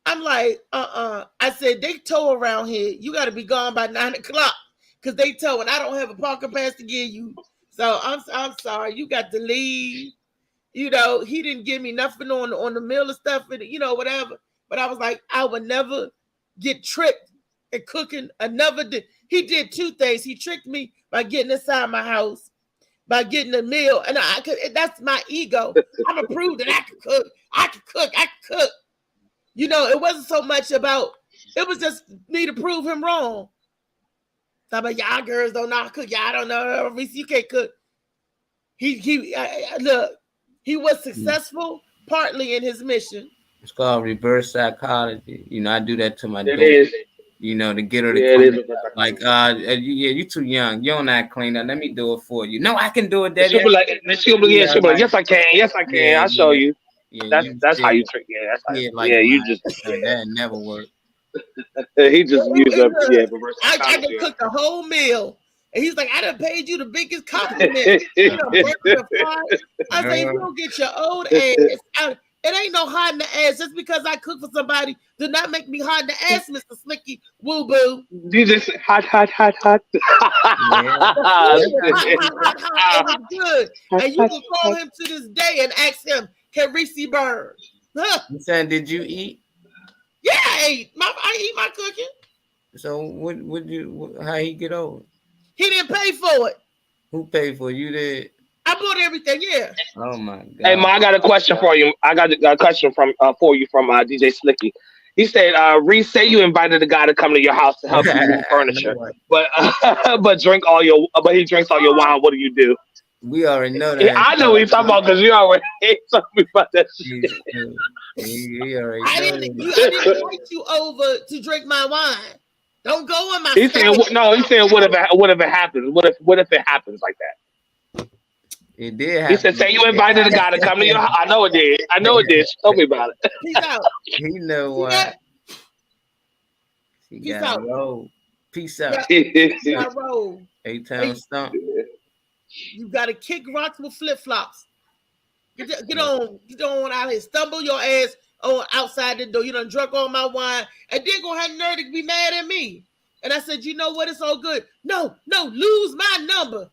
I'm like, I said, they tow around here. You got to be gone by 9 o'clock because they tow and I don't have a parking pass to give you. So I'm sorry. You got to leave. He didn't give me nothing on the meal and stuff, and whatever. But I was like, I would never get tricked and cooking another day. He did two things. He tricked me by getting inside my house, by getting a meal, and that's my ego. I'm a prove that I can cook. I can cook. It wasn't so much about. It was just me to prove him wrong. So I'm like, y'all girls don't know how to cook. Y'all don't know. REESE, you can't cook. Look. He was successful partly in his mission. It's called reverse psychology. I do that to my daughter. Is. To get her to like, you too young. You don't act clean up. Let me do it for you. No, I can do it, Daddy. She'll be like, yes, I can. Yes, I can. Yeah, I'll show you. Yeah, that's how you trick. Yeah, that's how. Yeah, you just. That never worked. He just used up. Yeah, reverse psychology. I can cook a whole meal. And he's like, I done paid you the biggest compliment. I say, you don't get your old ass out. It ain't no hot in the ass. Just because I cook for somebody do not make me hot in the ass, Mr. Slicky Woo Boo. You just hot. Hot. It was good. And you can call him to this day and ask him, can REESE burn? You saying, did you eat? Yeah, I ate. I eat my cooking. So how he get over? He didn't pay for it. Who paid for it? You did? I bought everything, yeah. Oh my God. Hey, Ma, I got a question for you. I got a question for you from DJ Slicky. He said, "Reese, say you invited a guy to come to your house to help you move furniture, No, but but he drinks all your wine. What do you do?" we already know Yeah, that. I know what you're talking about because you already told me about that shit. We already I know didn't that. invite you over to drink my wine. Don't go in my He said, space. "No." He said, "What if it happens? What if it happens like that?" It did He said, happen. "Say you invited a guy to come to your house." I know it did. I know it did. She told me about it. Peace out. He know See what. that? She Peace got out. to roll. Peace Yeah, out. I roll. A-Town Stump. You gotta kick rocks with flip flops. Get on out here. Stumble your ass on outside the door. You done drunk all my wine, and then gonna have nerve to be mad at me. And I said, you know what? It's all good. No, lose my number.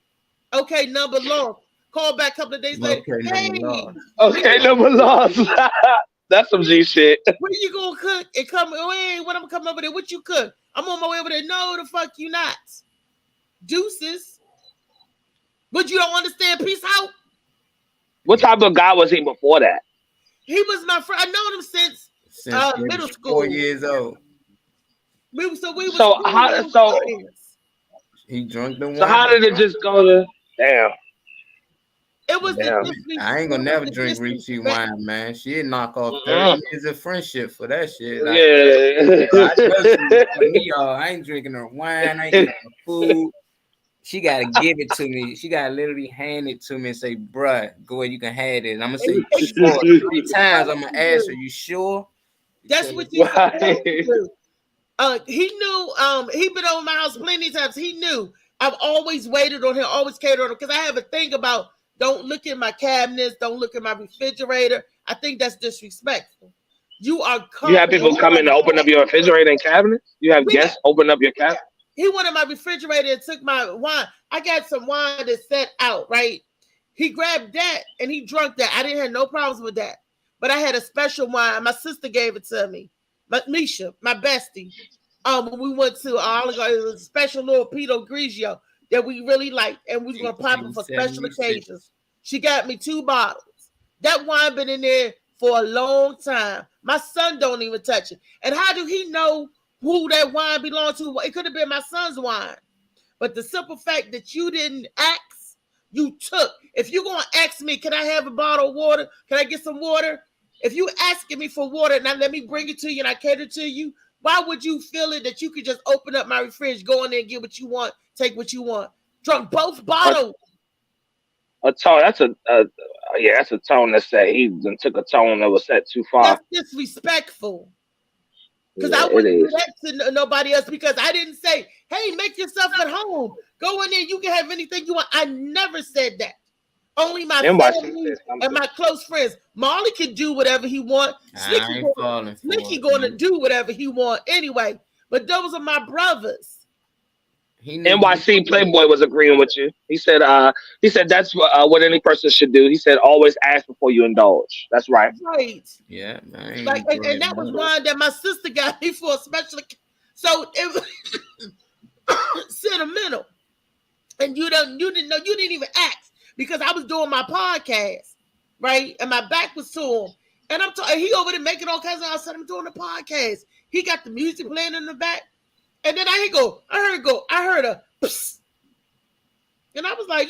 Okay, number lost. Call back a couple of days later. Okay, Hey, number lost. Okay, number lost. That's some G shit. when you gonna cook and come? Hey, when I'm coming over there, what you cook? I'm on my way over there. No, the fuck you not. Deuces. But you don't understand. Peace out. What type of guy was he before that? He was my friend. I known him since middle school. 4 years old. We was So friends. He drunk the wine. So how did it just go to? Damn. It was Damn. I ain't gonna never drink Reese wine, man. She'd knock off 30 Mm-mm. years of friendship for that shit. Like, Yeah. I know she for me, y'all. I ain't drinking her wine. I ain't eating her food. She gotta give it to me. She gotta literally hand it to me and say, "Bruh, go ahead, you can have it." And I'm gonna say, "Sure." 3 times I'm gonna ask her, "You sure?" That's what you Right. do. He knew. He been over my house plenty of times. He knew. I've always waited on him, always catered on him, because I have a thing about don't look in my cabinets, don't look in my refrigerator. I think that's disrespectful. You are. You have people come in to open up your refrigerator and cabinet? You have guests open up your cabinet? He went in my refrigerator and took my wine. I got some wine that set out, right? He grabbed that and he drunk that. I didn't have no problems with that. But I had a special wine. My sister gave it to me. But Misha, my bestie. When we went to it was a special little Pinot Grigio that we really liked, and we was gonna pop it for special occasions. She got me 2 bottles. That wine been in there for a long time. My son don't even touch it. And how do he know who that wine belonged to? It could have been my son's wine. But the simple fact that you didn't ask, you took. If you're going to ask me, can I have a bottle of water? Can I get some water? If you asking me for water, now let me bring it to you and I cater to you, why would you feel it that you could just open up my fridge, go in there and get what you want, take what you want? Drunk both bottles. A tone. That's a tone that said he took a tone that was set too far. That's disrespectful. Because Yeah, I wouldn't do is. that to nobody else, because I didn't say, hey, make yourself at home. Go in there, you can have anything you want. I never said that. Only my family and my close friends. Marley can do whatever he want. Slicky gonna do whatever he want anyway. But those are my brothers. NYC Playboy was agreeing with you. He said that's what any person should do. He said always ask before you indulge. That's right. Right. Yeah. Like, and that was one that my sister got me for a special. So it was sentimental. And you didn't know, you didn't even ask, because I was doing my podcast, right? And my back was to him. And I'm talking, he over there making all kinds of, I said, I'm doing the podcast. He got the music playing in the back. And then I heard a psst. And I was like,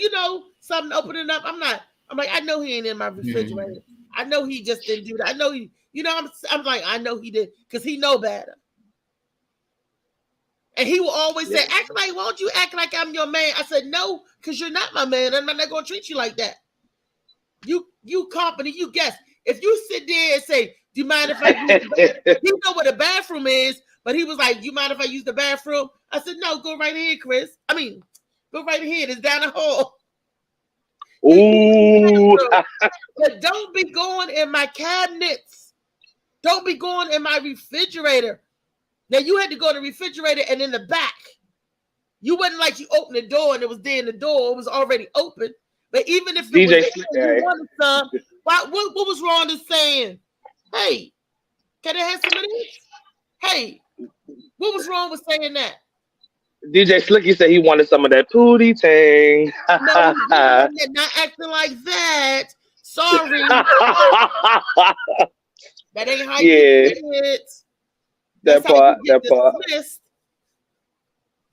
something opening up. I'm like, I know he ain't in my refrigerator. Mm-hmm. I know he just didn't do that. I know he, I'm like, I know he did, because he know better. And he will always say, act like, won't you act like I'm your man? I said, no, because you're not my man. I'm not going to treat you like that. You company, you guest. If you sit there and say, do you mind if I use the bathroom? You know what a bathroom is, but he was like, you mind if I use the bathroom? I said, no, go right ahead, Chris. Go right ahead. It's down the hall. Ooh. But don't be going in my cabinets. Don't be going in my refrigerator. Now, you had to go to the refrigerator and in the back. You wasn't like you opened the door and it was there in the door. It was already open. But even if it was there, you wanted some, what was wrong to saying, hey, can I have some of this? Hey, what was wrong with saying that? DJ Slicky said he wanted some of that pootie tang. No, not acting like that. Sorry. That ain't how you do it. That's That how you part. get That part. dismissed.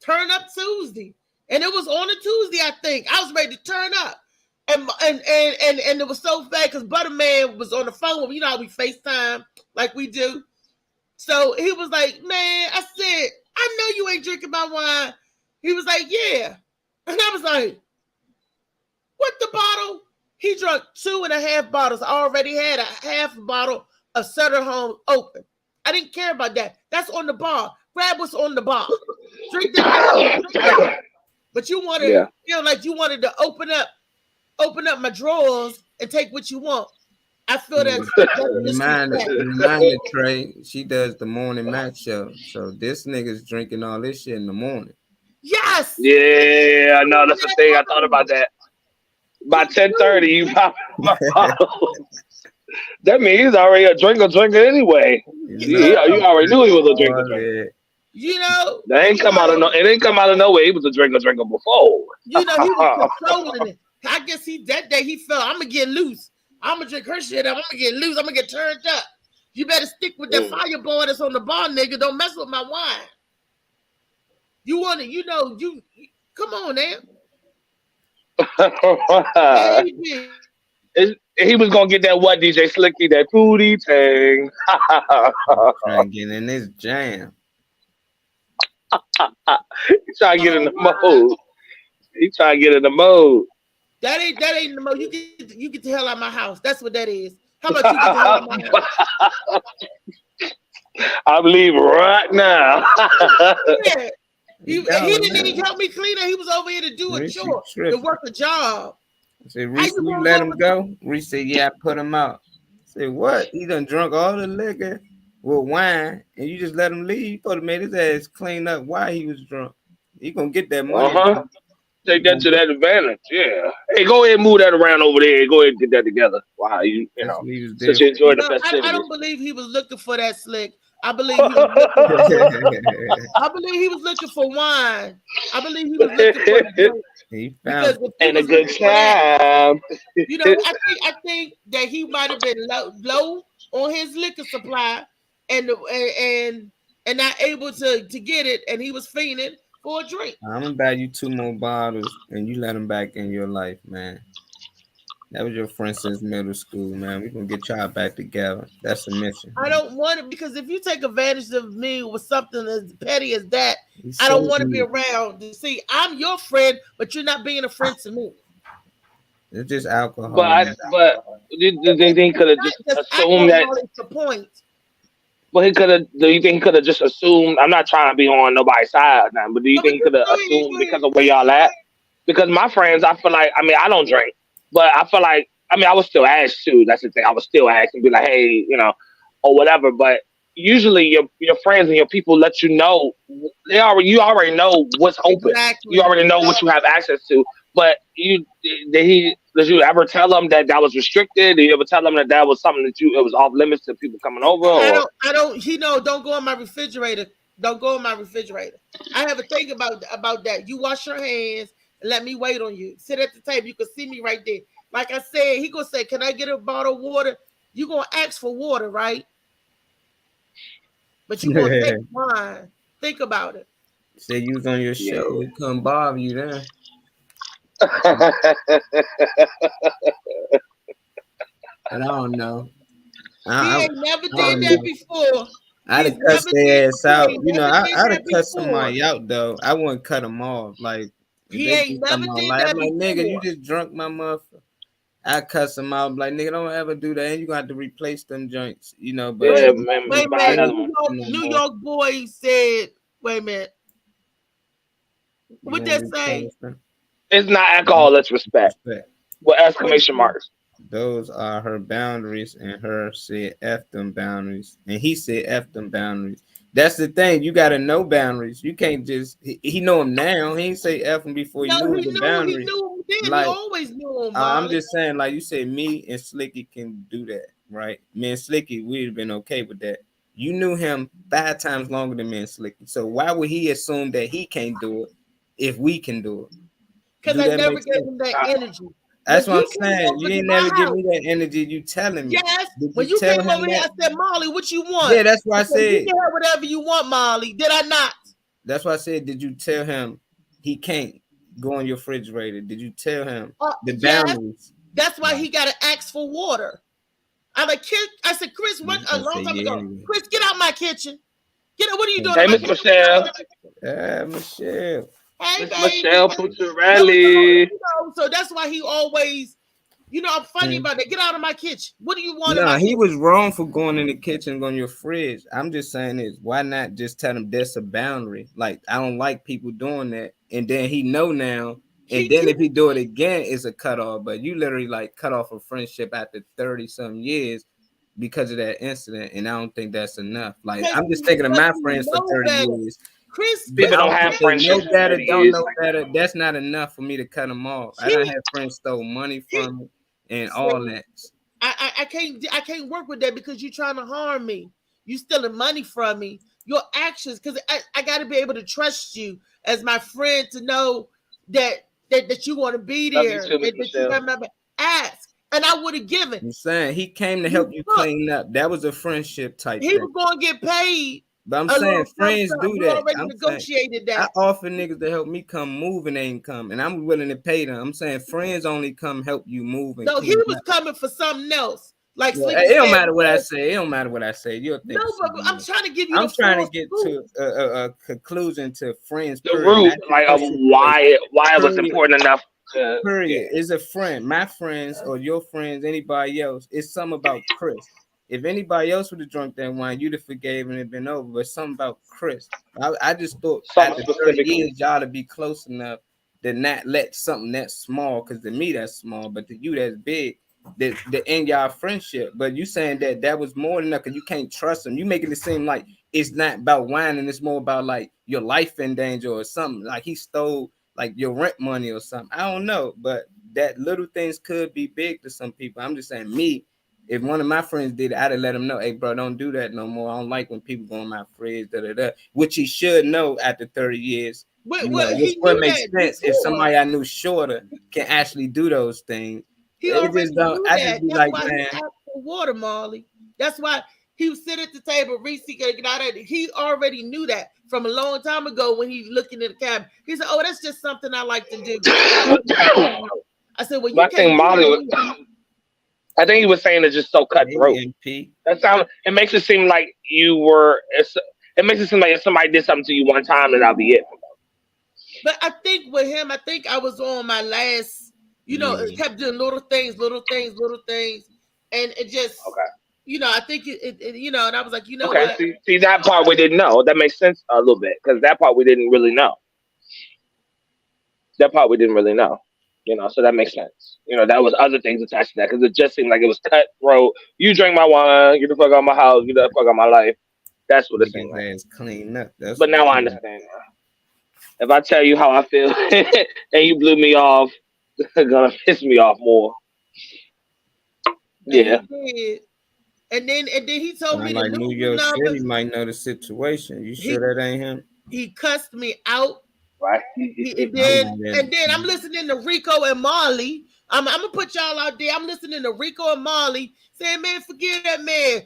Turn up Tuesday, and it was on a Tuesday. I think I was ready to turn up, and it was so bad because Butterman was on the phone with me. You know how we FaceTime like we do. So he was like, "Man," I said, "I know you ain't drinking my wine." He was like, "Yeah," and I was like, "What the bottle?" He drank 2.5 bottles. I already had a half a bottle of Sutter Home open. I didn't care about that. That's on the bar. Grab what's on the bar. Drink that. But you wanted, Yeah. like you wanted to open up my drawers and take what you want. I feel that's disrespect. Reminder, Trey, she does the morning match show. So this nigga's drinking all this shit in the morning. Yes. Yeah, I know. That's the thing. I thought about that. By 10:30, you pop my bottle. That means he's already a drinker anyway. You already knew he was a drinker. You know, That ain't come out of no. It ain't come out of nowhere. He was a drinker before. You know, he was controlling it. I guess that day he felt, I'm gonna get loose. I'm gonna drink her shit up. I'm gonna get loose. I'm gonna get turned up. You better stick with that fireball that's on the bar, nigga. Don't mess with my wine. You want it, you come on now. He was gonna get that what DJ Slicky, that booty thing. Trying to get in this jam. He trying to get in the mode. He trying to get in the mode. That ain't the mode. You get the hell out of my house. That's what that is. How about you get the hell out of my house? I believe right now. Yeah. He didn't even help me clean it. He was over here to do a chore, to work a job. I said, Reese, you let him go? Reese said, yeah, I put him out. I said, what? He done drunk all the liquor with wine, and you just let him leave? You supposed to made his ass clean up why he was drunk. He gonna get that money. Take that to that advantage. Yeah. Hey, go ahead and move that around over there. Go ahead and get that together. Wow, you know, since you enjoy the festivities. I don't believe he was looking for that slick. I believe he was looking for wine. I believe he was looking for a drink. He found and a good time. I think that he might have been low on his liquor supply and not able to get it, and he was fiending for a drink. I'm gonna buy you 2 more bottles, and you let him back in your life, man. That was your friend since middle school, man. We're gonna get y'all back together. That's the mission. I don't want it, because if you take advantage of me with something as petty as that, I don't want to be around. You see, I'm your friend, but you're not being a friend to me. It's just alcohol. But he could have just assumed that. The point. Well, he could have. Do you think he could have just assumed? I'm not trying to be on nobody's side now, but do you think he could have assumed because of where y'all at? Because my friends, I feel like, I don't drink, but I feel like, I was still asked too. That's the thing. I was still asked and be like, hey, or whatever. But usually your friends and your people let you know. You already know what's open. Exactly. You already know what you have access to. But did you ever tell them that was restricted? Did you ever tell them that was something that it was off limits to people coming over? Or? I don't. Don't go in my refrigerator. Don't go in my refrigerator. I have a thing about that. You wash your hands and let me wait on you. Sit at the table. You can see me right there. Like I said, he gonna say, "Can I get a bottle of water?" You gonna ask for water, right? But you gonna take wine. Think about it. Say you was on your show. We couldn't bother you then. I don't know. He ain't never did that before. I'd have cut their ass out. I'd have cut somebody out though. I wouldn't cut them off. Like he ain't never did that before. Nigga, you just drunk my motherfucker. I cuss them out. Like, nigga, don't ever do that. And you gonna have to replace them joints. But wait a minute. New York boy said, wait a minute. What that say? It's not alcohol, it's respect. With exclamation marks. Those are her boundaries, and her said F them boundaries. And he said F them boundaries. That's the thing. You gotta know boundaries. You can't just he know them now. He ain't say F them before you knew the boundaries. He knew them then. Like, he always knew them. I'm just saying, like you said, me and Slicky can do that, right? Me and Slicky, we'd have been okay with that. You knew him 5 times longer than me and Slicky. So why would he assume that he can't do it if we can do it? Because I never gave him that energy. That's what I'm came saying. over You to ain't my never give house, me that energy. You telling me. yes, Did when you you tell came him over here, I that? said, Molly, what you want? Yeah, that's why I You said. can have whatever you want, Molly. Did I not? That's why I said. Did you tell him he can't go in your refrigerator? Did you tell him the Yes. boundaries? That's why he got to ask for water. I said, Chris, what a long time ago. Anyway. Chris, get out my kitchen. Get out. What are you doing Hey, in my Miss kitchen? Michelle. Michelle. Hey, Miss baby. Michelle No, Pucciarelli. so that's why he always, I'm funny about that. Get out of my kitchen. What do you want in my He kitchen? was wrong for going in the kitchen, going your fridge. I'm just saying is why not just tell him that's a boundary? Like I don't like people doing that, and then he know now. And then if he do it again, it's a cutoff. But you literally like cut off a friendship after 30-some years because of that incident, and I don't think that's enough. Like I'm just thinking of my friends for 30 years. Chris, People don't I have think they know friendships for better, 30 don't years. know better. That's not enough for me to cut them off. I don't have friends stole money from me and all that. I can't work with that because you're trying to harm me. You stealing money from me. Your actions, because I got to be able to trust you as my friend to know that you want to be there. Love you too, That you remember ask, and I would have given. I'm saying he came to help you clean up. That was a friendship type He thing. was going to get paid. But I'm saying friends do that. Already negotiated that. I offer niggas to help me come move and they ain't come, and I'm willing to pay them. I'm saying friends only come help you move and no, he clean was up. coming for something else. Like it don't matter what I say. It don't matter what I say. You'll think. No, but I'm trying to give you. I'm trying to get to a conclusion to friends. The root, like of why it was important enough. Period. Is a friend. My friends or your friends, anybody else. It's something about Chris. If anybody else would have drunk that wine, you'd have forgave and it been over. But something about Chris. I just thought after 30 years, y'all to be close enough to not let something that small, because to me that's small, but to you that's big. That end y'all friendship. But you saying that was more than enough because you can't trust him. You making it seem like it's not about wine and it's more about like your life in danger or something. Like he stole like your rent money or something. I don't know, but that little things could be big to some people. I'm just saying, me, if one of my friends did it, I'd have let him know, hey, bro, don't do that no more. I don't like when people go on my fridge, which he should know after 30 years. Which would make sense if somebody I knew shorter can actually do those things. He already knew that. That's why he asked for water, Molly. That's why he was sitting at the table. Reese could get out of it. He already knew that from a long time ago when he looking in the cabin. He said, "Oh, that's just something I like to do." I said, "Well, you can't." I think he was saying it's just so cutthroat. That sound. It makes it seem like you were. It makes it seem like if somebody did something to you one time, then that'll be it. But I think with him, I was on my last. It kept doing little things, and it just, I think and I was like, what? See that part we didn't know. That makes sense a little bit because that part we didn't really know. So that makes sense. That was other things attached to that because it just seemed like it was cutthroat. You drink my wine, get the fuck out of my house, get the fuck out of my life. That's what it seemed like. Clean up. But now I understand. If I tell you how I feel and you blew me off, it's gonna piss me off more. Yeah. And then he told me like New York City might know the situation. You sure that ain't him? He cussed me out. Right. And then I'm listening to Rico and Marley. I'm gonna put y'all out there. I'm listening to Rico and Marley saying, "Man, forget that man."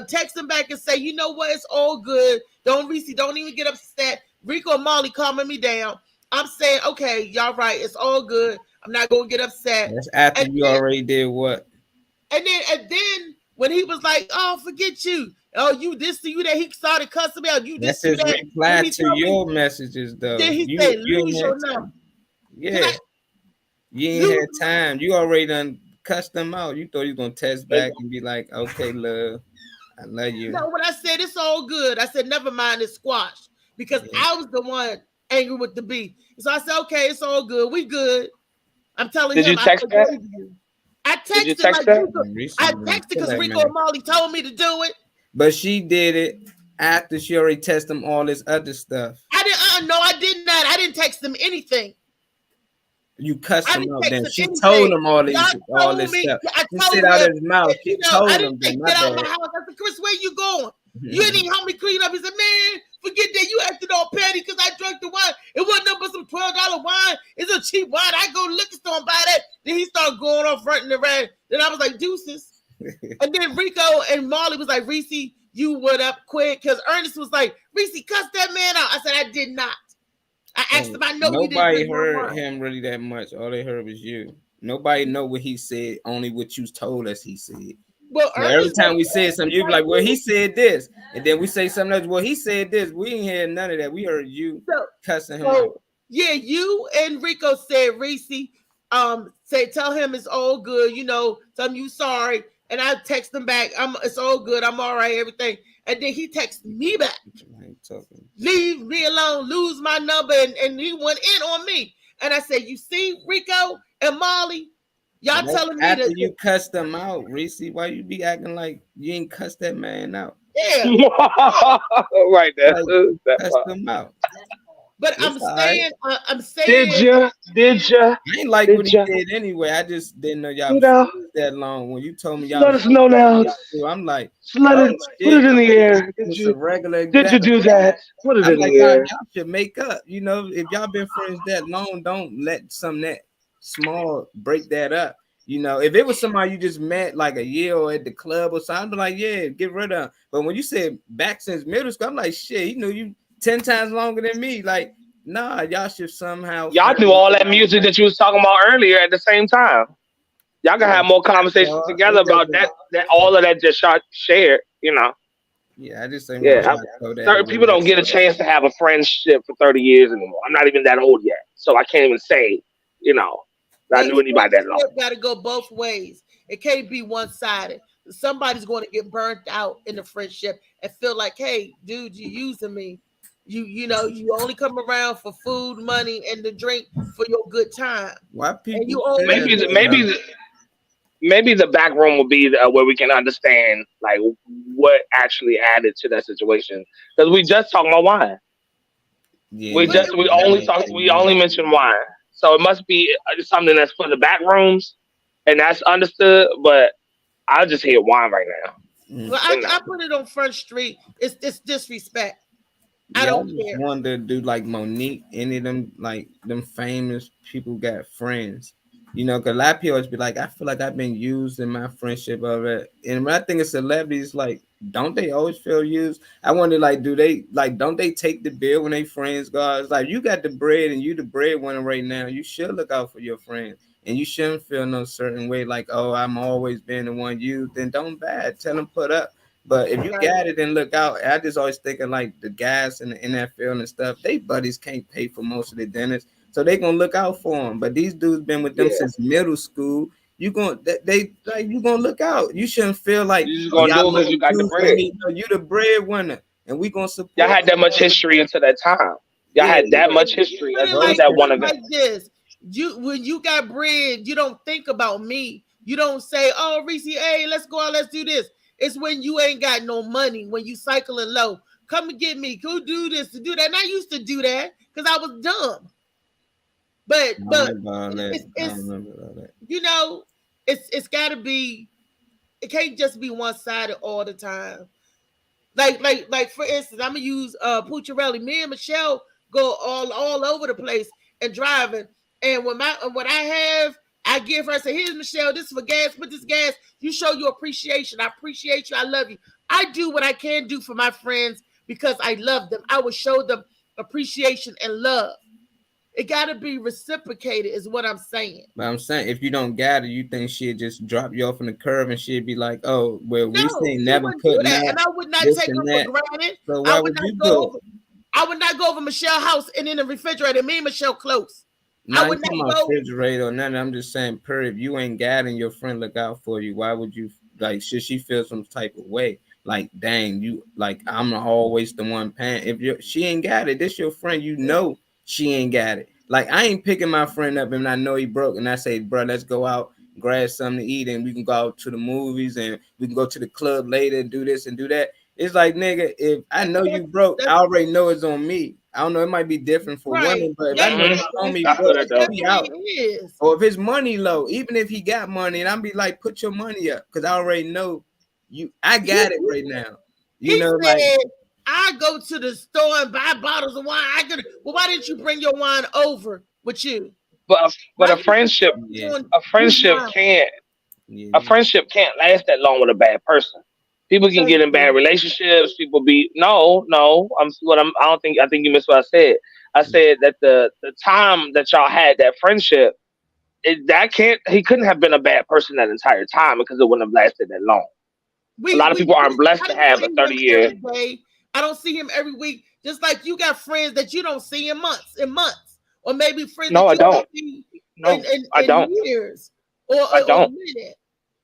Text him back and say, "You know what? It's all good. Don't even get upset." Rico and Marley calming me down. I'm saying, "Okay, y'all right. It's all good. I'm not gonna get upset." That's after you already did what? And then when he was like, "Oh, forget you. Oh, you this to you that," he started cussing me out. You this to that. Reply to your messages though. Then he said, "Lose your number." Yeah. You ain't had time. You already done cussed them out. You thought you was gonna text back and be like, "Okay, love, I love you." No, when I said it's all good, I said never mind, it's squashed because I was the one angry with the beat. So I said, "Okay, it's all good. We good." I'm telling him. Did you text that? I texted because Rico and Molly told me to do it. But she did it after she already texted them all this other stuff. I didn't. No, I did not. I didn't text them anything. You cussed him out. Then she told him all this stuff. She said out of his mouth. She told him, "Get out of my house." I said, "Chris, where you going? You didn't even help me clean up." He said, "Man, Forget that you acted all petty because I drank the wine. It wasn't up but some $12 wine. It's a cheap wine. I go to the liquor store and buy that. Then he started going off running around. Then I was like, deuces. And then Rico and Marley was like, Reese, you went up quick. Because Ernest was like, Reese, cuss that man out. I said, I did not. I asked him, I know you didn't. Nobody heard him really that much. All they heard was you. Nobody know what he said, only what you told us he said. Well, so every time we said something, you'd be like, well, he said this. And then we say something else. Well, he said this. We didn't hear none of that. We heard you cussing him out. Yeah, you and Rico said, Reese, tell him it's all good. You know, tell him you sorry. And I text him back, it's all good. I'm all right, everything. And then he texted me back. Leave me alone, lose my number. And he went in on me. And I said, you see, Rico and Molly, y'all telling me after that you cussed them out, Reese, why you be acting like you ain't cussed that man out? Yeah. Right there. Like, cussed them out. But I'm saying, Did you? I ain't like what he did anyway. I just didn't know y'all that long. When you told me y'all let us know now. I'm like, put it in the air. Did you do that? Put it in the air. Y'all should make up. You know, if y'all been friends that long, don't let something that small break that up. You know, if it was somebody you just met like a year or at the club or something, I'd be like, yeah, get rid of him. But when you said back since middle school, I'm like, shit, he knew you 10 times longer than me. Like, nah, y'all should somehow. Y'all do all that music that you was talking about earlier at the same time. Y'all can have more conversations together about that all of that just shared, you know. Yeah, I just think people don't get a chance to have a friendship for 30 years anymore. I'm not even that old yet, so I can't even say, you know, I knew anybody that long. Got to go both ways. It can't be one-sided. Somebody's going to get burnt out in the friendship and feel like, hey, dude, you using me. You know, you only come around for food, money, and the drink for your good time. Why people? And you only maybe the back room will be where we can understand like what actually added to that situation, because we just talking about wine. Yeah, we only mentioned wine, so it must be something that's for the back rooms, and that's understood. But I just hear wine right now. Well, I put it on Front Street. It's disrespect. I don't care. Want to do like Monique, any of them, like them famous people got friends, you know, because a lot of people always be like, I feel like I've been used in my friendship of it. And when I think of celebrities, like, don't they always feel used? I wonder, like, don't they take the bill when they friends go? It's like, you got the bread and you the breadwinner right now. You should look out for your friends. And you shouldn't feel no certain way like, oh, I'm always being the one used. Then don't bad. Tell them put up. But if you got it and look out, I just always thinking like the guys in the NFL and stuff, they buddies can't pay for most of the dinners, so they gonna look out for them. But these dudes been with them since middle school. You gonna look out. You shouldn't feel like you gonna do because you got the bread. You the breadwinner, and we gonna support. Y'all had that much history into that time. Y'all had that much history as well as that one event. Like this, when you got bread, you don't think about me. You don't say, "Oh, Reese, hey, let's go out, let's do this." It's when you ain't got no money, when you cycling low. Come and get me. Go do this, to do that. And I used to do that because I was dumb. But you know, it's got to be. It can't just be one sided all the time. Like for instance, I'm gonna use Pucciarelli. Me and Michelle go all over the place and driving. And when I have. I give her, I say, here's Michelle, this is for gas, put this gas. You show your appreciation. I appreciate you. I love you. I do what I can do for my friends because I love them. I will show them appreciation and love. It got to be reciprocated is what I'm saying. But I'm saying, if you don't gather, you think she'd just drop you off in the curve and she'd be like, oh, well, we ain't never put that. And I would not take her for granted. So why would you go? I would not go over Michelle's house and in the refrigerator. Me and Michelle close. I would not go refrigerator or nothing. I'm just saying, if you ain't got and your friend look out for you, why would you like? Should she feel some type of way? Like, dang, you like I'm always the one paying. If she ain't got it, this your friend. You know she ain't got it. Like I ain't picking my friend up and I know he broke, and I say, bro, let's go out, grab something to eat, and we can go out to the movies and we can go to the club later and do this and do that. It's like, nigga, if I know you broke, I already know it's on me. I don't know, it might be different for women, but if I know it's on me, be out. Or if his money low, even if he got money, and I'm be like, put your money up, because I already know you. I got it right now. You know, like I go to the store and buy bottles of wine. Well, why didn't you bring your wine over with you? But a friendship, Yeah, a friendship can't a yeah. friendship can't last that long with a bad person. People can Thank get in bad you. relationships. People be no. I think you missed what I said. I said that the time that y'all had that friendship, that can't he couldn't have been a bad person that entire time because it wouldn't have lasted that long. A lot of people aren't blessed I to don't have a see him 30 year. every day. I don't see him every week. Just like you got friends that you don't see in months, or maybe friends No, that I you don't don't. see No, I in don't. years I or don't. minute.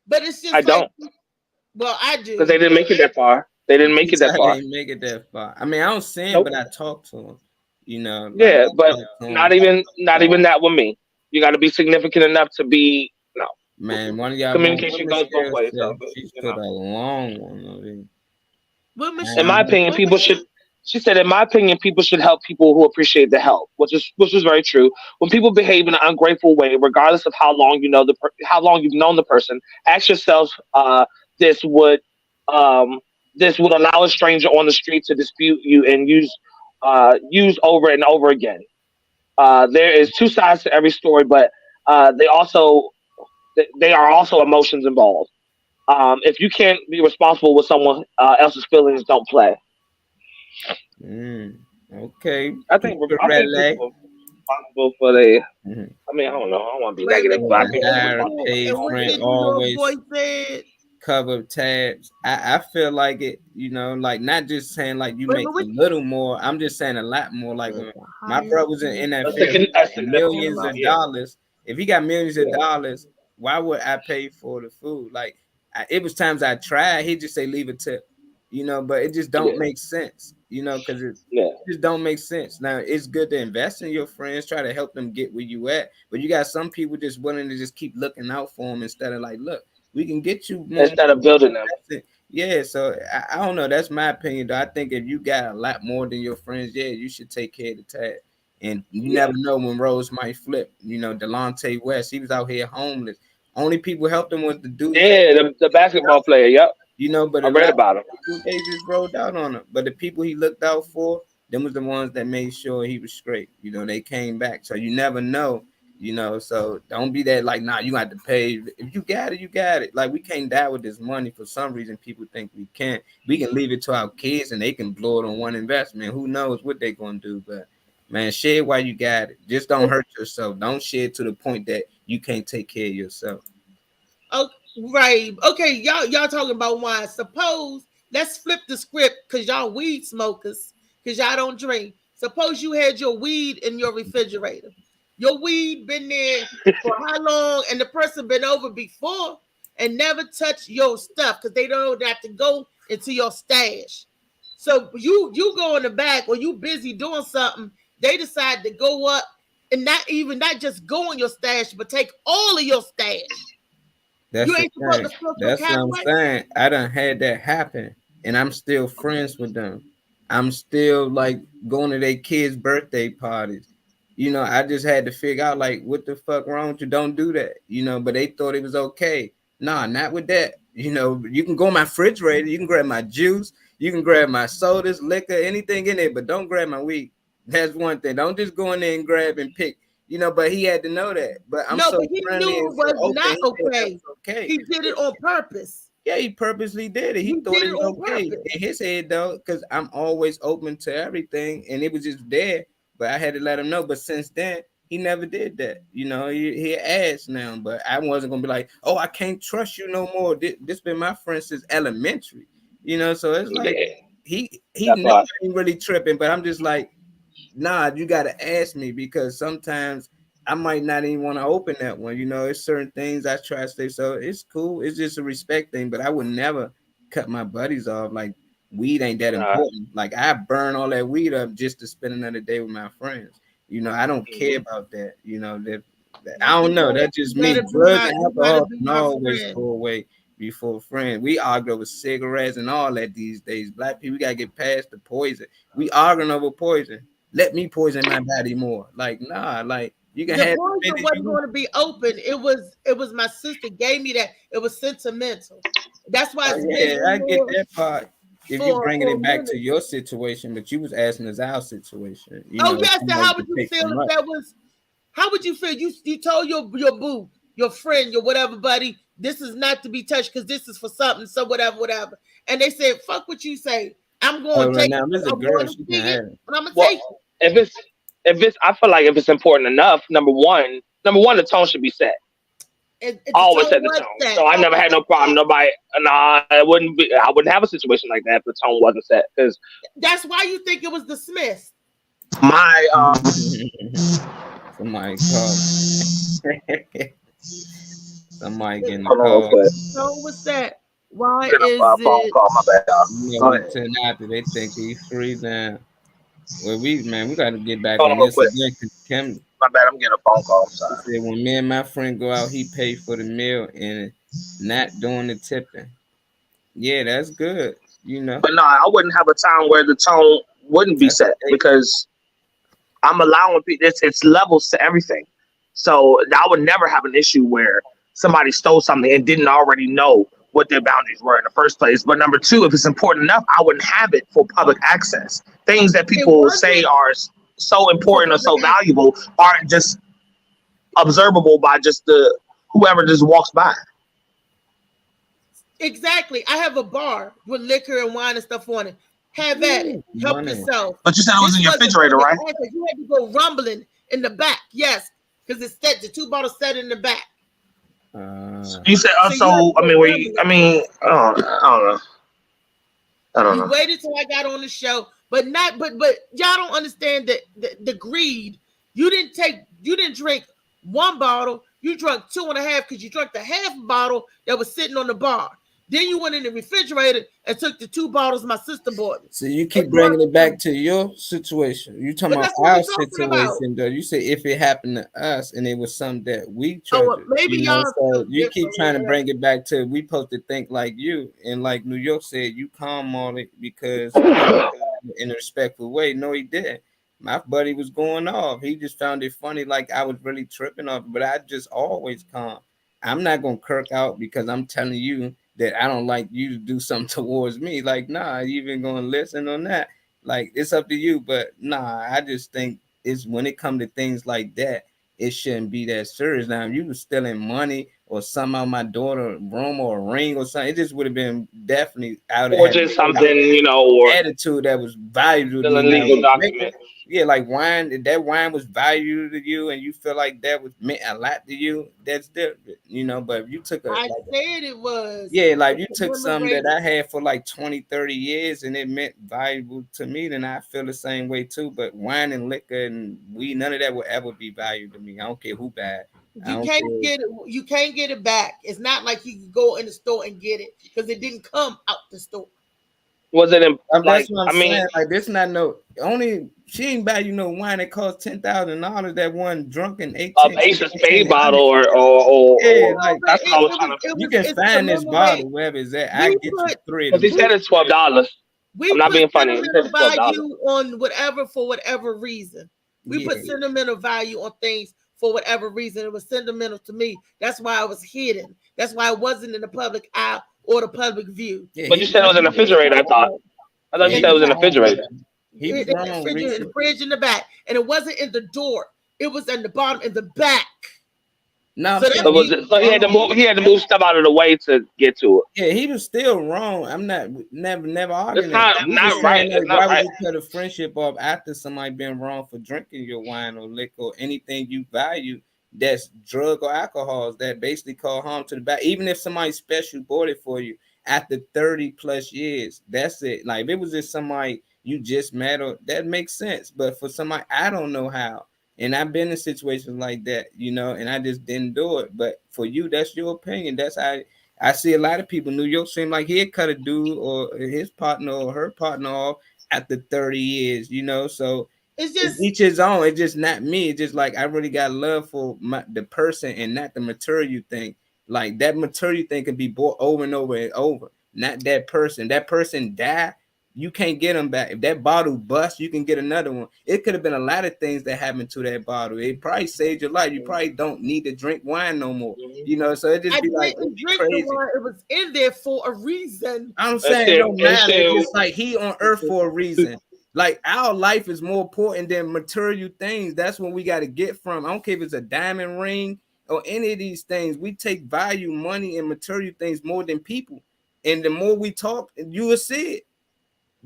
But it's I just like, don't well, I because they do. didn't make it that far. They didn't make it It's that how they far. ain't make it that far. I mean, I don't see him, Nope. but I talk to him. You know, like Yeah, I but talk to him. not even that with me. You got to be significant enough to be no. Man, one of y'all both Communication women goes both still ways, said though. But she's you put know, a long one on it. What in Michelle? my opinion, What people should. Michelle? She said, in my opinion, people should help people who appreciate the help, which is very true. When people behave in an ungrateful way, regardless of how long how long you've known the person, ask yourself, this would um, this would allow a stranger on the street to dispute you and use over and over again. There is two sides to every story, but they also they are also emotions involved. If you can't be responsible with someone else's feelings, don't play. Mm, okay. I think Relay. people are responsible for the. Mhm. I mean, I don't know. I don't want to be Wait a negative, minute. but I Always think people are hire a responsible for paid And the what help. friend. did the little boy Always said? cover tabs. I feel like it, you know, like not just saying like you Wait, make but a what little more. I'm just saying a lot more. Like said when to my hire brother was a in NFL, A, he a got significant millions amount, of yeah, dollars. If he got millions of yeah, dollars, why would I pay for the food? Like it was times I tried. He just say leave a tip, you know, but it just don't yeah, make sense, you know, because it yeah. just don't make sense. Now it's good to invest in your friends, try to help them get where you at, but you got some people just willing to just keep looking out for them instead of like, look, we can get you more Instead of building them, money. Yeah, so I don't know. That's my opinion, though. I think if you got a lot more than your friends, yeah, you should take care of the tab. And you yeah, never know when roles might flip. You know, Delonte West, he was out here homeless. Only people helped him was the dudes that yeah. The basketball player, yep. you know, but I a read lot of about him. people they just rolled out on him. But the people he looked out for, them was the ones that made sure he was straight. You know, they came back. So you never know, you know. So don't be that like, nah, you got to pay. If you got it, you got it. Like we can't die with this money. For some reason, people think we can't. We can leave it to our kids and they can blow it on one investment. Who knows what they're gonna do? But man, share while you got it. Just don't hurt yourself. Don't share to the point that you can't take care of yourself. Oh, right. Okay, y'all talking about wine. Suppose let's flip the script because y'all weed smokers, because y'all don't drink. Suppose you had your weed in your refrigerator. Your weed been there for how long, and the person been over before and never touched your stuff because they don't know that to go into your stash. So you go in the back or you busy doing something, they decide to go up and not just go in your stash, but take all of your stash. That's You the ain't supposed thing. to feel some That's kind what of I'm way. saying. I done had that happen, and I'm still friends with them. I'm still like going to their kids' birthday parties. You know, I just had to figure out like what the fuck wrong with you. Don't do that. You know, but they thought it was okay. Nah, not with that. You know, you can go in my refrigerator, you can grab my juice, you can grab my sodas, liquor, anything in there, but don't grab my weed. That's one thing. Don't just go in there and grab and pick. You know, but he had to know that. But I'm No, so but he friendly knew and it so was open. not He thought that okay. was okay. He did it on purpose. Yeah, he purposely did it. He He thought did it it was on okay purpose. in his head though, because I'm always open to everything, and it was just there. But I had to let him know. But since then, he never did that. You know, he asked now, but I wasn't gonna be like, oh, I can't trust you no more. This been my friend since elementary. You know, so it's like Yeah, he that knows part. I ain't really tripping, but I'm just like, nah, you gotta ask me because sometimes I might not even want to open that one. You know, it's certain things I try to say. So it's cool. It's just a respect thing, but I would never cut my buddies off. Like weed ain't that Nah. important. Like I burn all that weed up just to spend another day with my friends. You know, I don't care about that. You know, I don't know. That's just me. Drugs and You better alcohol be can my always friend. go away before friends. We argue over cigarettes and all that these days. Black people, we gotta get past the poison. We arguing over poison. Let me poison my body more. Like, nah, like you can The have the poison minute wasn't you going to be open. It was my sister gave me that. It was sentimental. That's why oh it's yeah, way I get more. that part. if you're bringing it back to your situation, but you was asking us our situation. You know, yes. So how would you feel if that was? How would you feel? You told your boo, your friend, your whatever buddy, this is not to be touched because this is for something, so whatever. And they said, "Fuck what you say. I'm going to take now, it. Mr. I'm Girl, going to she take can it, have it. and I'm gonna take it. If it's, I feel like if it's important enough, number one, the tone should be set. I always set the tone, so I never had no problem. Nobody, nah, it wouldn't be. I wouldn't have a situation like that if the tone wasn't set. Because that's why you think it was dismissed. My somebody called. Somebody getting a call. call. So what's that? Why is phone it? Call. My bad. You know what? After they think he's free now. Well, we got to get back Hold on on, this quick. again. Cause Kim, my bad, I'm getting a phone call. I'm sorry. Said when me and my friend go out, he paid for the meal and not doing the tipping. Yeah, that's good. You know. But no, I wouldn't have a time where the tone wouldn't be set because I'm allowing people. It's levels to everything. So I would never have an issue where somebody stole something and didn't already know what their boundaries were in the first place. But number two, if it's important enough, I wouldn't have it for public access. Things that people say are so important or so valuable aren't just observable by just the whoever just walks by. Exactly. I have a bar with liquor and wine and stuff on it. Have at it. Help yourself. But you said it was in your refrigerator, right? You had to go rumbling in the back. Yes, because it's set. The 2 bottles set in the back. You said also. I mean, I don't know. You waited till I got on the show, but y'all don't understand the greed. You didn't drink 1 bottle. You drank 2.5 because you drank the half bottle that was sitting on the bar. Then you went in the refrigerator and took the 2 bottles my sister bought me. So you keep bringing it back to your situation. You talking about our situation, though. You say if it happened to us and it was something that we treasured. Maybe y'all. So you keep trying to bring it back to we supposed to think like you, and like New York said, you calm on it because in a respectful way. No, he didn't. My buddy was going off. He just found it funny, like I was really tripping off, but I just always calm. I'm not gonna kirk out because I'm telling you that I don't like you to do something towards me. Like, nah, you even gonna listen on that. Like, it's up to you. But nah, I just think it's when it comes to things like that, it shouldn't be that serious. Now, if you were stealing money or somehow my daughter room or a ring or something, it just would have been definitely out of or just something, or attitude that was valuable to me. Legal document. Yeah, like wine. If that wine was valuable to you and you feel like that was meant a lot to you, that's different, But if you took I said it was. Yeah, like you took something that I had for like 20, 30 years and it meant valuable to me, then I feel the same way too. But wine and liquor and weed, none of that will ever be valuable to me. I don't care who bad. You can't get it back. It's not like you can go in the store and get it because it didn't come out the store. Was it in, that's what I'm saying. Like this not she ain't buy no wine that cost $10,000 that one drunken 18 Ace of Spade bottle or like that's what I was trying to. You can find this bottle wherever it's at. I get you 3 of them. Because he said it's $12. I'm not being funny. He said it's value on whatever for whatever reason. We put sentimental value on things for whatever reason. It was sentimental to me. That's why it was hidden. That's why it wasn't in the public eye or the public view. Yeah, but you said it was in the refrigerator, I thought you said it was in the refrigerator. He was wrong, in the fridge in the back. And it wasn't in the door. It was in the bottom, in the back. No, so he had to move stuff out of the way to get to it. Yeah, he was still wrong. I'm never arguing. It's not right. Why would you cut a friendship off after somebody been wrong for drinking your wine or liquor or anything you value that's drug or alcohols that basically cause harm to the back? Even if somebody special bought it for you after 30 plus years, that's it. Like if it was just somebody you just met, or that makes sense. But for somebody I don't know how. And I've been in situations like that, and I just didn't do it. But for you, that's your opinion. That's how I see a lot of people. New York seem like he'd cut a dude or his partner or her partner off after 30 years, So it's just each his own. It's just not me. It's just like I really got love for the person and not the material thing. Like that material thing can be bought over and over and over. Not that person. That person died. you can't get them back. If that bottle busts, you can get another one. It could have been a lot of things that happened to that bottle. It probably saved your life. You probably don't need to drink wine no more. You know, so it just I be like didn't drink the crazy. wine. It was in there for a reason. I'm saying it don't matter. It's like he on earth for a reason. Like our life is more important than material things. That's what we got to get from. I don't care if it's a diamond ring or any of these things. We take value, money, and material things more than people. And the more we talk, you will see it.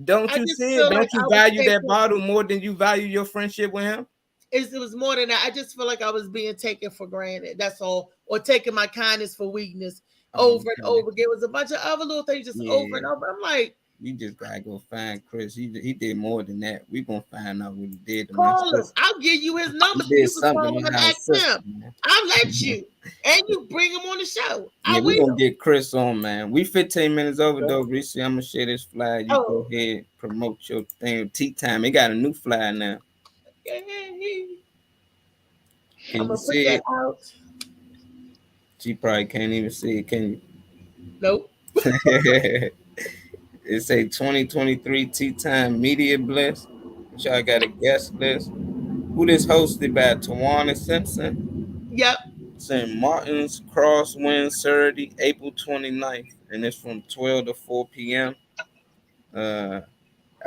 Don't you see it? Don't you value that bottle more than you value your friendship with him? It was more than that. I just feel like I was being taken for granted. That's all. Or taking my kindness for weakness over and over again. It was a bunch of other little things just over and over. I'm like, you just gotta go find Chris. He did more than that. We gonna find out what he did. Call him. I'll give you his number. He did something in our system. I'll let you. And you bring him on the show. Yeah, we're gonna get Chris on, man. We 15 minutes over though, Reese. I'm gonna share this flyer. You go ahead, promote your thing. Tea time. It got a new flyer now. Can you see it? Out. She probably can't even see it, can you? Nope. It say 2023 Tea Time Media Bliss. Y'all got a guest list. Who this hosted by Tawana Simpson? Yep. St. Martin's Crosswind Saturday, April 29th. And it's from 12 to 4 p.m. I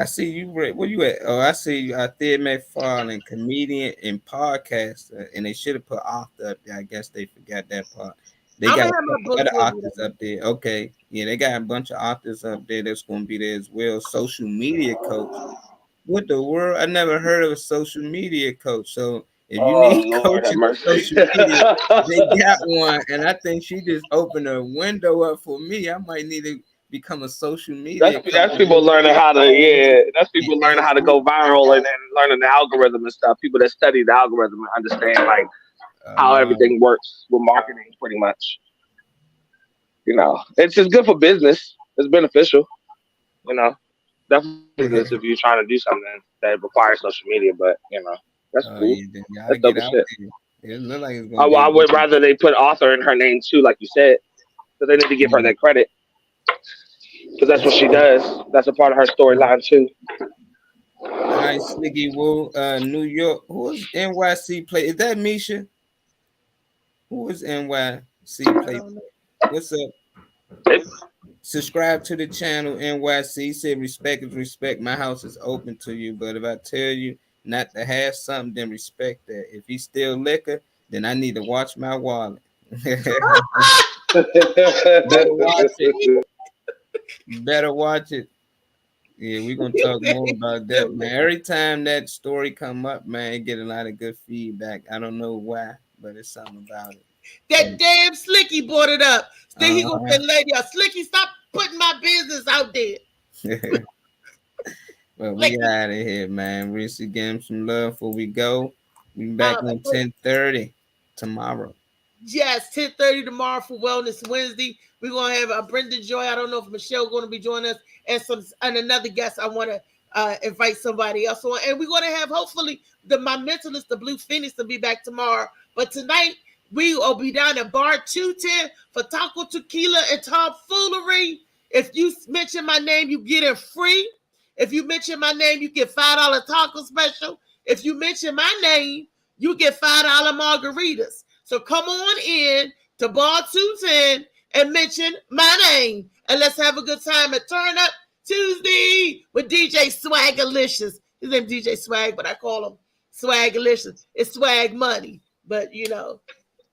see you. Where you at? Oh, I see you. Thea McFarlane, comedian and podcaster. And they should have put author up there. I guess they forgot that part. They got other authors up there. Okay. Yeah, they got a bunch of authors up there that's going to be there as well. Social media coach. What the world? I never heard of a social media coach. So if you need coaching on social media, they got one. And I think she just opened a window up for me. I might need to become a social media coach. That's people learning how to, that's people learning how to go viral and then learning the algorithm and stuff. People that study the algorithm and understand like how everything works with marketing pretty much. You know, it's just good for business. It's beneficial. You know, definitely business if you're trying to do something that requires social media. But you know, that's cool. That's dope shit. It look like it's I would rather they put author in her name too, like you said, because they need to give her that credit because that's what she does. That's a part of her storyline too. All right, Slicky Woo, New York. Who is NYC play? Is that Misha? Who is NYC play? What's up? Subscribe to the channel, NYC. Said respect is respect. My house is open to you, but if I tell you not to have something, then respect that. If he's still liquor, then I need to watch my wallet. Better watch it. Better watch it. Yeah, we're gonna talk more about that, man. Every time that story come up, man, I get a lot of good feedback. I don't know why, but it's something about it. That damn Slicky brought it up. Then he gonna say, "Lady, Slicky, stop putting my business out there." Well, we out of here, man. Reese, give him some love before we go. We back on 10:30 tomorrow. Yes, 10:30 tomorrow for Wellness Wednesday. We're gonna have Brenda Joy. I don't know if Michelle going to be joining us, and another guest. I want to invite somebody else on, and we're gonna have hopefully my mentalist, the Blue Phoenix, to be back tomorrow. But tonight we will be down at Bar 210 for Taco Tequila and Tomfoolery. If you mention my name, you get it free. If you mention my name, you get $5 taco special. If you mention my name, you get $5 margaritas. So come on in to Bar 210 and mention my name. And let's have a good time at Turn Up Tuesday with DJ Swagalicious. His name is DJ Swag, but I call him Swagalicious. It's Swag Money. But, you know,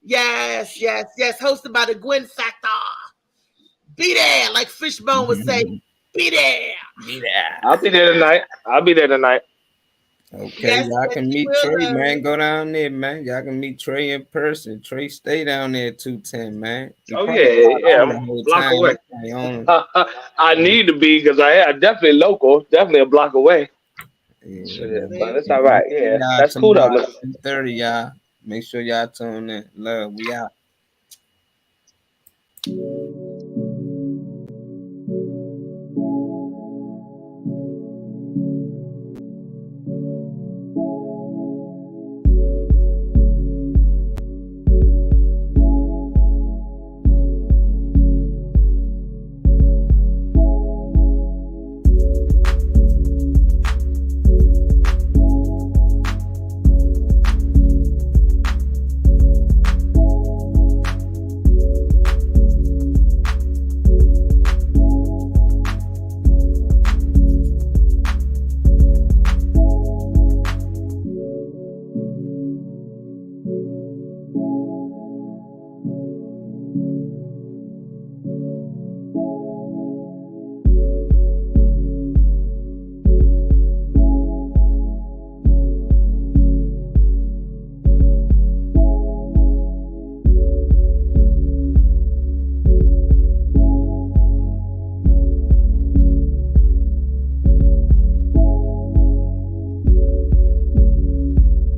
yes. Hosted by the Gwen Factor. Be there, like Fishbone would say. Be there. I'll be there tonight. Okay, yes, y'all can meet Trey, man. Go down there, man. Y'all can meet Trey in person. Trey, stay down there at 210, man. I'm a block away. I need to be because I definitely local, definitely a block away. Yeah, but it's all right. Yeah, that's cool though. 30, y'all. Make sure y'all tune in. Love, we out.